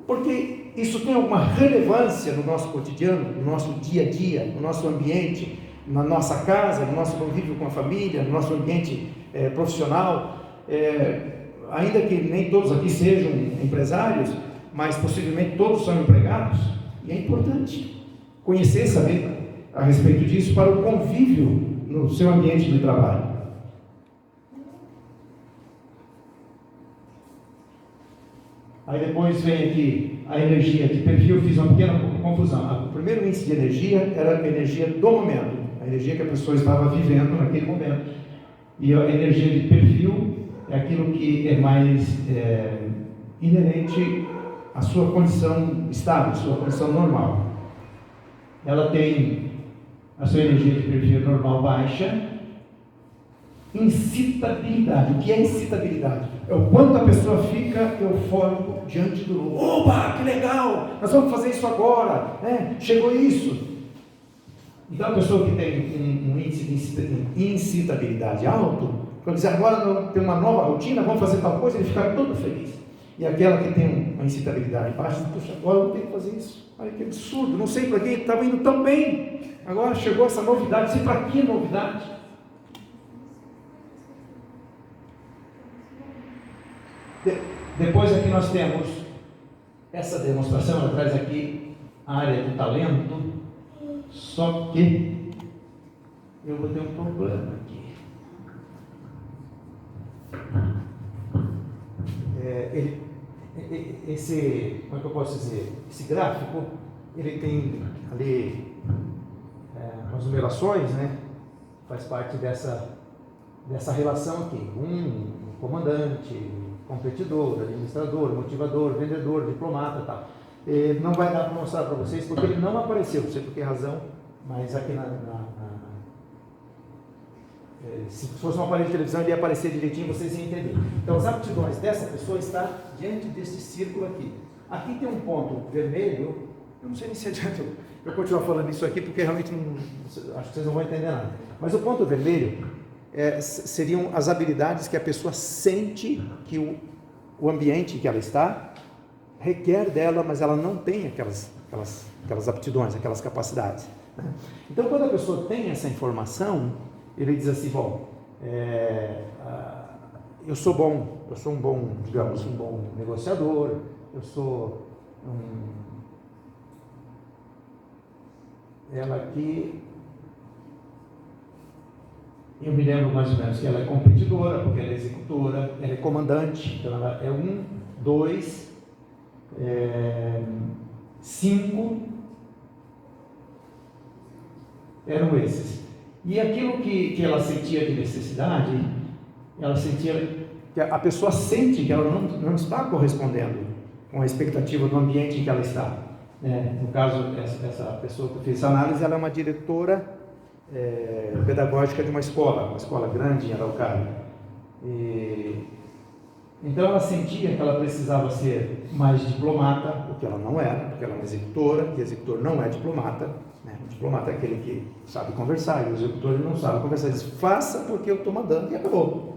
Porque isso tem alguma relevância no nosso cotidiano, no nosso dia a dia, no nosso ambiente, na nossa casa, no nosso convívio com a família, no nosso ambiente profissional. Ainda que nem todos aqui sejam empresários, mas possivelmente todos são empregados, e é importante conhecer, saber a respeito disso para o convívio no seu ambiente de trabalho. Aí depois vem aqui a energia de perfil. Eu fiz uma pequena confusão. O primeiro índice de energia era a energia do momento, a energia que a pessoa estava vivendo naquele momento. E a energia de perfil é aquilo que é mais inerente à sua condição estável, à sua condição normal. Ela tem a sua energia de perfil normal baixa, Incitabilidade. O que é incitabilidade? É o quanto a pessoa fica eufórico diante do novo. Opa, que legal! Nós vamos fazer isso agora. Chegou isso. Então a pessoa que tem um índice de incitabilidade alto, quando dizer agora tem uma nova rotina, vamos fazer tal coisa, ele fica todo feliz. E aquela que tem uma incitabilidade baixa, puxa, agora eu tenho que fazer isso. Olha que absurdo, não sei para quê, estava indo tão bem. Agora chegou essa novidade, não sei para que novidade. Depois aqui nós temos essa demonstração, ela traz aqui a área do talento, só que eu vou ter um problema aqui. Como é que eu posso dizer? Esse gráfico, ele tem ali as numerações, né? Faz parte dessa relação aqui. Um comandante, competidor, administrador, motivador, vendedor, diplomata e tal. Não vai dar para mostrar para vocês, porque ele não apareceu, não sei por que razão, mas aqui se fosse um aparelho de televisão, ele ia aparecer direitinho, vocês iam entender. Então, as aptidões dessa pessoa estão diante desse círculo aqui. Aqui tem um ponto vermelho, eu não sei nem se adianta eu continuar falando isso aqui, porque realmente acho que vocês não vão entender nada. Mas o ponto vermelho seriam as habilidades que a pessoa sente que o ambiente que ela está requer dela, mas ela não tem aquelas aptidões, aquelas capacidades. Né? Então, quando a pessoa tem essa informação, ele diz assim, bom, eu sou um bom, digamos, um bom negociador, eu sou ela aqui, eu me lembro mais ou menos que ela é competidora, porque ela é executora, ela é comandante, então ela é 1, 2, 5, eram esses. E aquilo que ela sentia de necessidade, ela sentia que a pessoa sente que ela não está correspondendo com a expectativa do ambiente em que ela está. No caso, essa pessoa que fez essa análise, ela é uma diretora pedagógica de uma escola grande em Araucária. Então ela sentia que ela precisava ser mais diplomata, o que ela não era, porque ela é uma executora, e executor não é diplomata. O diplomata é aquele que sabe conversar, e o executor ele não sabe conversar. Ele diz, faça porque eu estou mandando e acabou.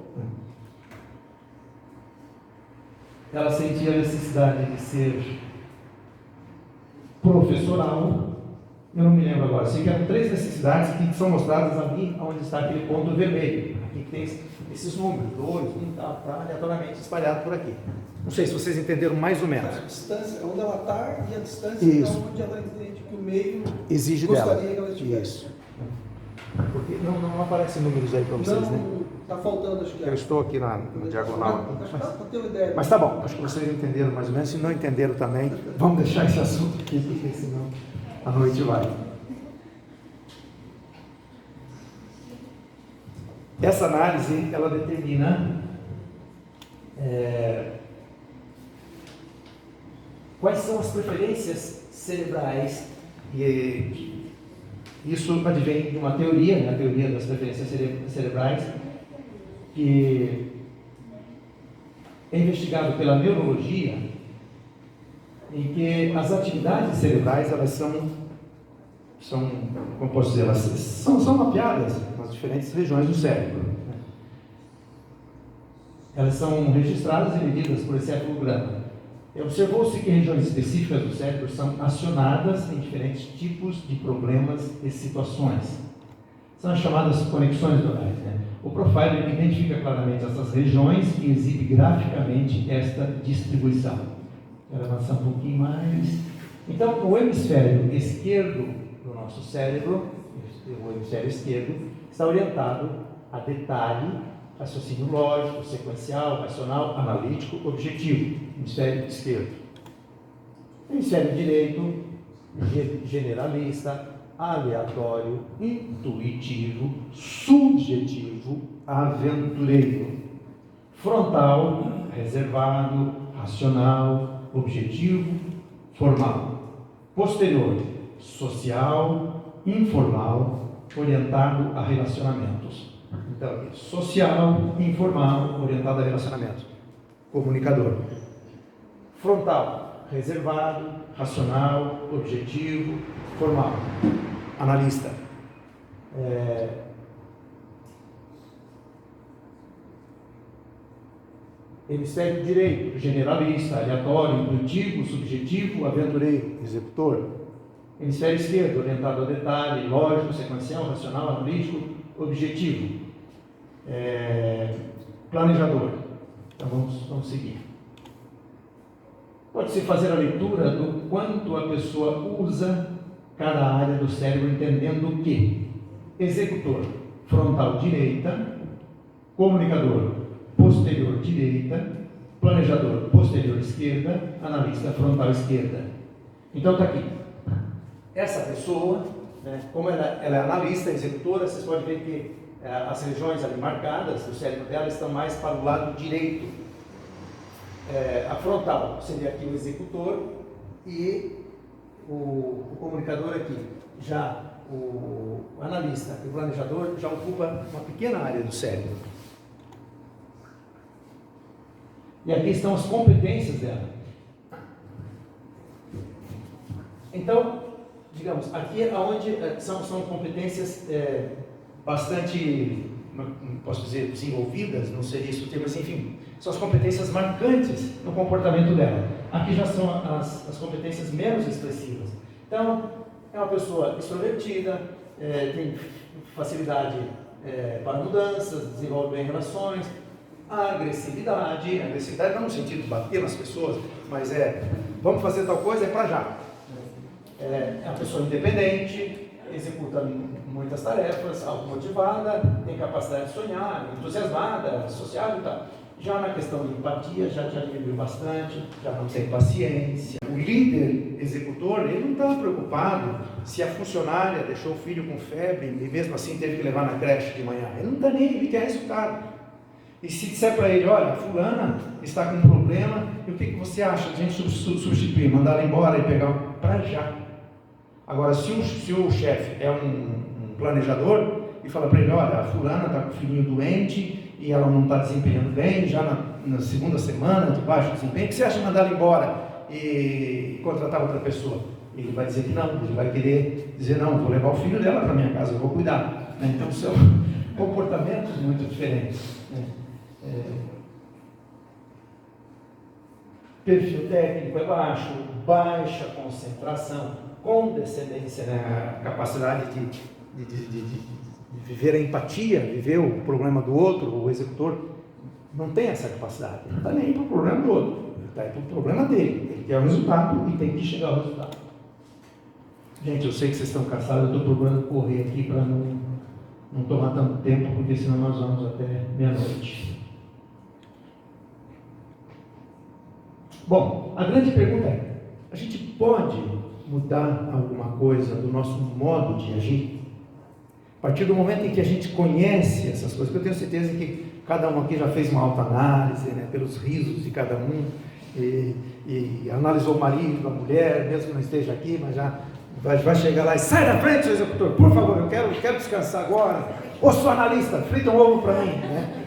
Ela sentia a necessidade de ser professoral. Eu não me lembro agora, sei que eram 3 necessidades que são mostradas ali, onde está aquele ponto vermelho. Aqui tem esses números, 2, 1, está aleatoriamente espalhado por aqui. Não sei se vocês entenderam mais ou menos. A distância, onde ela está e a distância onde ela entende que o meio exige gostaria dela. que ela estivesse. Isso. Porque não aparecem números aí para vocês, né? Está faltando, acho que eu estou aqui na diagonal. Mas tá bom, acho que vocês entenderam mais ou menos. Se não entenderam também, vamos deixar esse assunto aqui, porque senão a noite vai. Essa análise, ela determina quais são as preferências cerebrais, e isso advém de uma teoria, né, a teoria das preferências cerebrais, que é investigado pela neurologia, em que as atividades cerebrais, elas são como posso dizer, elas são mapeadas nas diferentes regiões do cérebro. Elas são registradas e medidas por encefalograma. Observou-se que regiões específicas do cérebro são acionadas em diferentes tipos de problemas e situações. São as chamadas conexões neurais. O profiler identifica claramente essas regiões e exibe graficamente esta distribuição. Quero avançar um pouquinho mais. Então, o hemisfério esquerdo do nosso cérebro, o hemisfério esquerdo, está orientado a detalhe, raciocínio lógico, sequencial, racional, analítico, objetivo. Hemisfério esquerdo. Hemisfério direito, generalista, aleatório, intuitivo, subjetivo, aventureiro. Frontal, reservado, racional, objetivo, formal. Posterior, social, informal, orientado a relacionamentos. Então, aqui, social, informal, orientado a relacionamento. Comunicador. Frontal, reservado, racional, objetivo, formal. Analista. Hemisfério direito, generalista, aleatório, intuitivo, subjetivo, aventureiro, executor. Hemisfério esquerdo, orientado ao detalhe, lógico, sequencial, racional, analítico, objetivo. Planejador. Então vamos seguir. Pode-se fazer a leitura do quanto a pessoa usa cada área do cérebro, entendendo que executor, frontal direita, comunicador, posterior direita, planejador, posterior esquerda, analista, frontal esquerda. Então está aqui. Essa pessoa, né, como ela é analista, executora, vocês podem ver que as regiões ali marcadas do cérebro dela estão mais para o lado direito. A frontal seria aqui o executor e o comunicador aqui. Já o analista e o planejador já ocupa uma pequena área do cérebro. E aqui estão as competências dela. Então, digamos, aqui é onde são competências bastante, posso dizer, desenvolvidas, não seria isso o termo, mas enfim, são as competências marcantes no comportamento dela. Aqui já são as competências menos expressivas. Então, é uma pessoa extrovertida, tem facilidade para mudanças, desenvolve bem relações. A agressividade não no sentido de bater nas pessoas, mas vamos fazer tal coisa, é para já. É uma pessoa independente, executa muitas tarefas, automotivada, tem capacidade de sonhar, entusiasmada, sociável e tal. Já na questão de empatia, já diminuiu bastante, já não tem paciência. O líder executor, ele não está preocupado se a funcionária deixou o filho com febre e mesmo assim teve que levar na creche de manhã. Ele não está nem, ele quer resultado. E se disser para ele, olha, a fulana está com um problema, e o que você acha de a gente substituir, mandar ela embora e pegar para já? Agora, se o chefe é um planejador e fala para ele, olha, a fulana está com o filhinho doente e ela não está desempenhando bem, já na segunda semana de baixo desempenho, o que você acha de mandar ela embora e contratar outra pessoa? Ele vai dizer que não, ele vai querer dizer, não, vou levar o filho dela para minha casa, eu vou cuidar. Então, são comportamentos muito diferentes. Perfil técnico é baixo, baixa concentração, condescendência, né? A capacidade de viver a empatia, viver o problema do outro. O executor não tem essa capacidade, ele não está nem para o problema do outro, ele está para o problema dele, ele quer o resultado e tem que chegar ao resultado. Gente, eu sei que vocês estão cansados, eu estou procurando correr aqui para não tomar tanto tempo, porque senão nós vamos até meia-noite. Bom, a grande pergunta é, a gente pode mudar alguma coisa do nosso modo de agir? A partir do momento em que a gente conhece essas coisas, porque eu tenho certeza que cada um aqui já fez uma autoanálise, né, pelos risos de cada um, e analisou o marido, a mulher, mesmo que não esteja aqui, mas já vai chegar lá e sai da frente, seu executor, por favor, eu quero descansar agora. Ô, sou analista, frita um ovo para mim, né?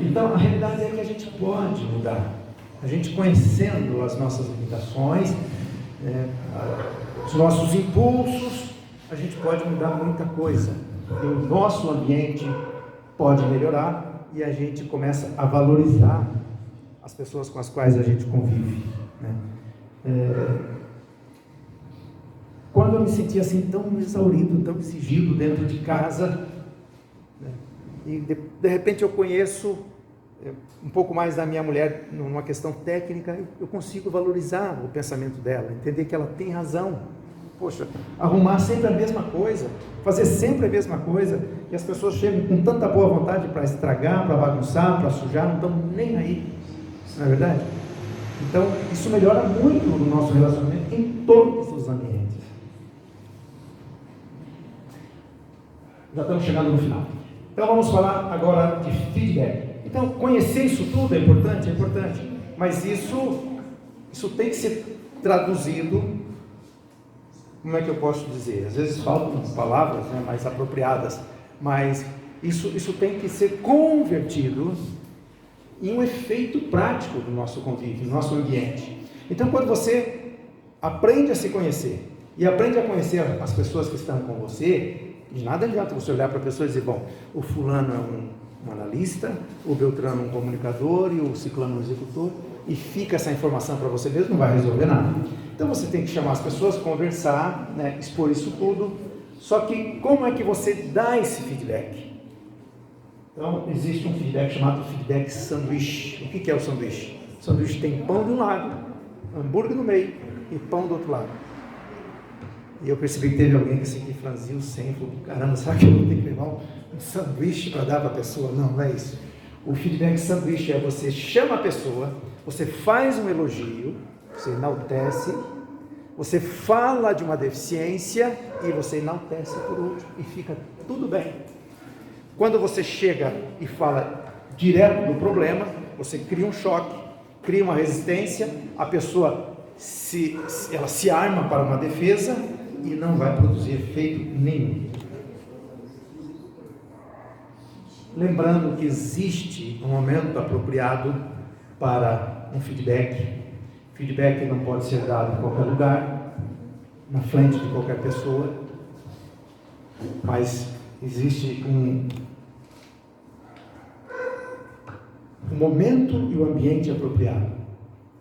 Então, a realidade é que a gente pode mudar. A gente conhecendo as nossas limitações, os nossos impulsos, a gente pode mudar muita coisa. E o nosso ambiente pode melhorar e a gente começa a valorizar as pessoas com as quais a gente convive, né? Quando eu me sentia assim tão exaurido, tão exigido dentro de casa, né? E de repente eu conheço um pouco mais da minha mulher numa questão técnica, eu consigo valorizar o pensamento dela, entender que ela tem razão. Poxa, arrumar sempre a mesma coisa, fazer sempre a mesma coisa, e as pessoas chegam com tanta boa vontade para estragar, para bagunçar, para sujar, não estão nem aí, não é verdade? Então, isso melhora muito o nosso relacionamento em todos os ambientes. Já estamos chegando no final. Então, vamos falar agora de feedback. Então, conhecer isso tudo é importante, mas isso tem que ser traduzido, como é que eu posso dizer? Às vezes faltam palavras, né, mais apropriadas, mas Isso tem que ser convertido em um efeito prático do nosso convívio, do nosso ambiente. Então, quando você aprende a se conhecer e aprende a conhecer as pessoas que estão com você, de nada adianta você olhar para a pessoa e dizer, bom, o fulano é um analista, o Beltrano é um comunicador e o ciclano é um executor, e fica essa informação para você mesmo, não vai resolver nada. Então você tem que chamar as pessoas, conversar, né, expor isso tudo. Só que como é que você dá esse feedback? Então existe um feedback chamado feedback sanduíche. O que é o sanduíche? O sanduíche tem pão de um lado, hambúrguer no meio e pão do outro lado. E eu percebi que teve alguém que franziu o senho, falou, caramba, será que eu vou ter que levar um sanduíche para dar para a pessoa? Não, não é isso. O feedback sanduíche é você chama a pessoa, você faz um elogio, você enaltece, você fala de uma deficiência e você enaltece por último e fica tudo bem. Quando você chega e fala direto do problema, você cria um choque, cria uma resistência, a pessoa ela se arma para uma defesa e não vai produzir efeito nenhum. Lembrando que existe um momento apropriado para um feedback. Feedback não pode ser dado em qualquer lugar, na frente de qualquer pessoa, mas existe um momento e um ambiente apropriado.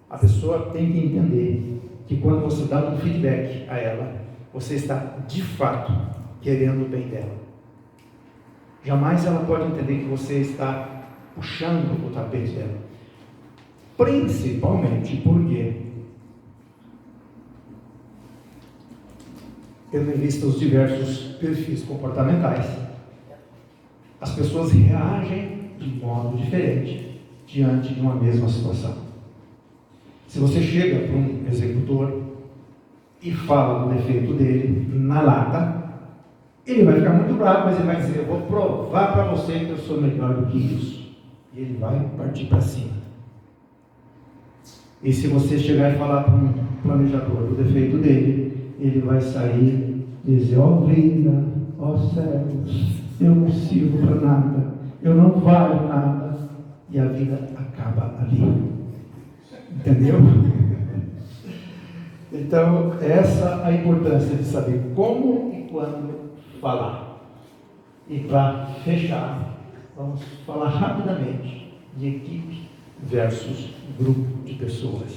A pessoa tem que entender que quando você dá um feedback a ela, você está de fato querendo o bem dela. Jamais ela pode entender que você está puxando o tapete dela. Principalmente porque, tendo em vista os diversos perfis comportamentais, as pessoas reagem de modo diferente diante de uma mesma situação. Se você chega para um executor e fala do defeito dele na lata, ele vai ficar muito bravo, mas ele vai dizer, eu vou provar para você que eu sou melhor do que isso. E ele vai partir para cima. E se você chegar e falar para um planejador do defeito dele, ele vai sair e dizer, ó vida, ó céus, eu não sirvo para nada, eu não valho nada. E a vida acaba ali. Entendeu? Então, essa é a importância de saber como e quando falar. E para fechar, vamos falar rapidamente de equipe versus grupo de pessoas.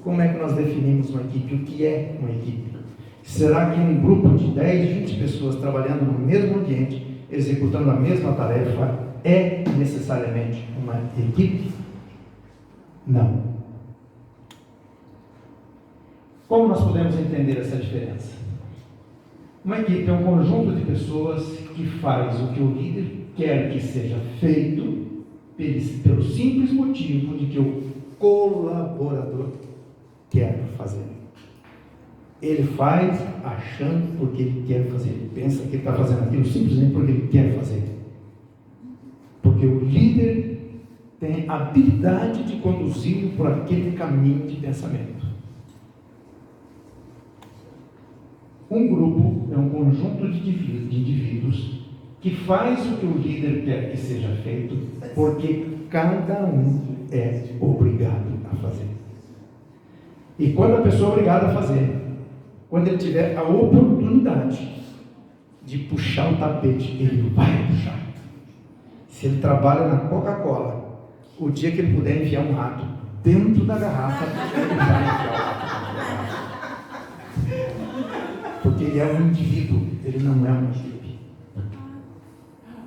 Como é que nós definimos uma equipe? O que é uma equipe? Será que um grupo de 10, 20 pessoas trabalhando no mesmo ambiente, executando a mesma tarefa, é necessariamente uma equipe? Não. Como nós podemos entender essa diferença? Uma equipe é um conjunto de pessoas que faz o que o líder quer que seja feito pelo simples motivo de que o colaborador quer fazer. Ele faz achando porque ele quer fazer. Ele pensa que ele está fazendo aquilo simplesmente porque ele quer fazer. Porque o líder tem a habilidade de conduzi-lo por aquele caminho de pensamento. Um grupo é um conjunto de indivíduos que faz o que o líder quer que seja feito, porque cada um é obrigado a fazer. E quando a pessoa é obrigada a fazer, quando ele tiver a oportunidade de puxar o tapete, ele vai puxar. Se ele trabalha na Coca-Cola, o dia que ele puder enfiar um rato dentro da garrafa, ele vai enfiar o rato dentro da garrafa. Porque ele é um indivíduo, ele não é uma equipe.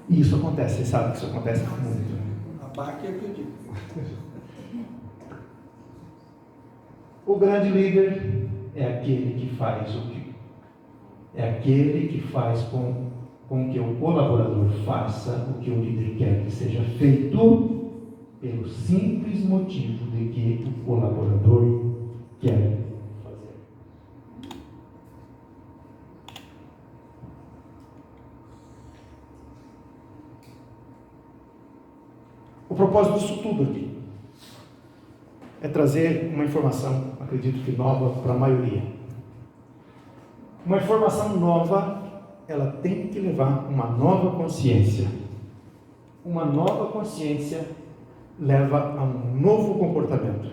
E isso acontece, vocês sabem que isso acontece muito. A BAC é o que eu digo. O grande líder é aquele que faz o que? É aquele que faz com que o colaborador faça o que o líder quer que seja feito, pelo simples motivo de que o colaborador quer fazer. O propósito disso tudo aqui é trazer uma informação, acredito que nova para a maioria. Uma informação nova, ela tem que levar uma nova consciência uma nova consciência leva a um novo comportamento.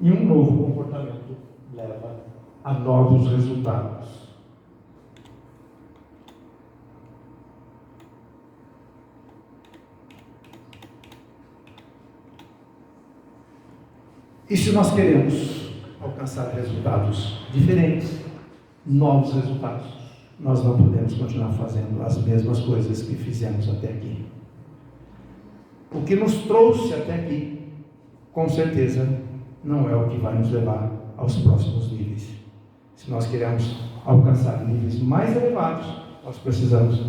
E um novo comportamento leva a novos resultados. E se nós queremos alcançar resultados diferentes, novos resultados, nós não podemos continuar fazendo as mesmas coisas que fizemos até aqui. O que nos trouxe até aqui, com certeza, não é o que vai nos levar aos próximos níveis. Se nós queremos alcançar níveis mais elevados, nós precisamos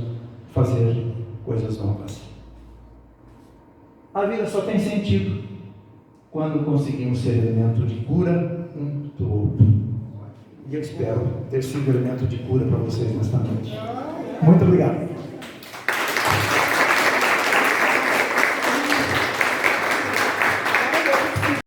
fazer coisas novas. A vida só tem sentido quando conseguimos ser elemento de cura um do outro. E eu espero ter sido elemento de cura para vocês nesta noite. Muito obrigado.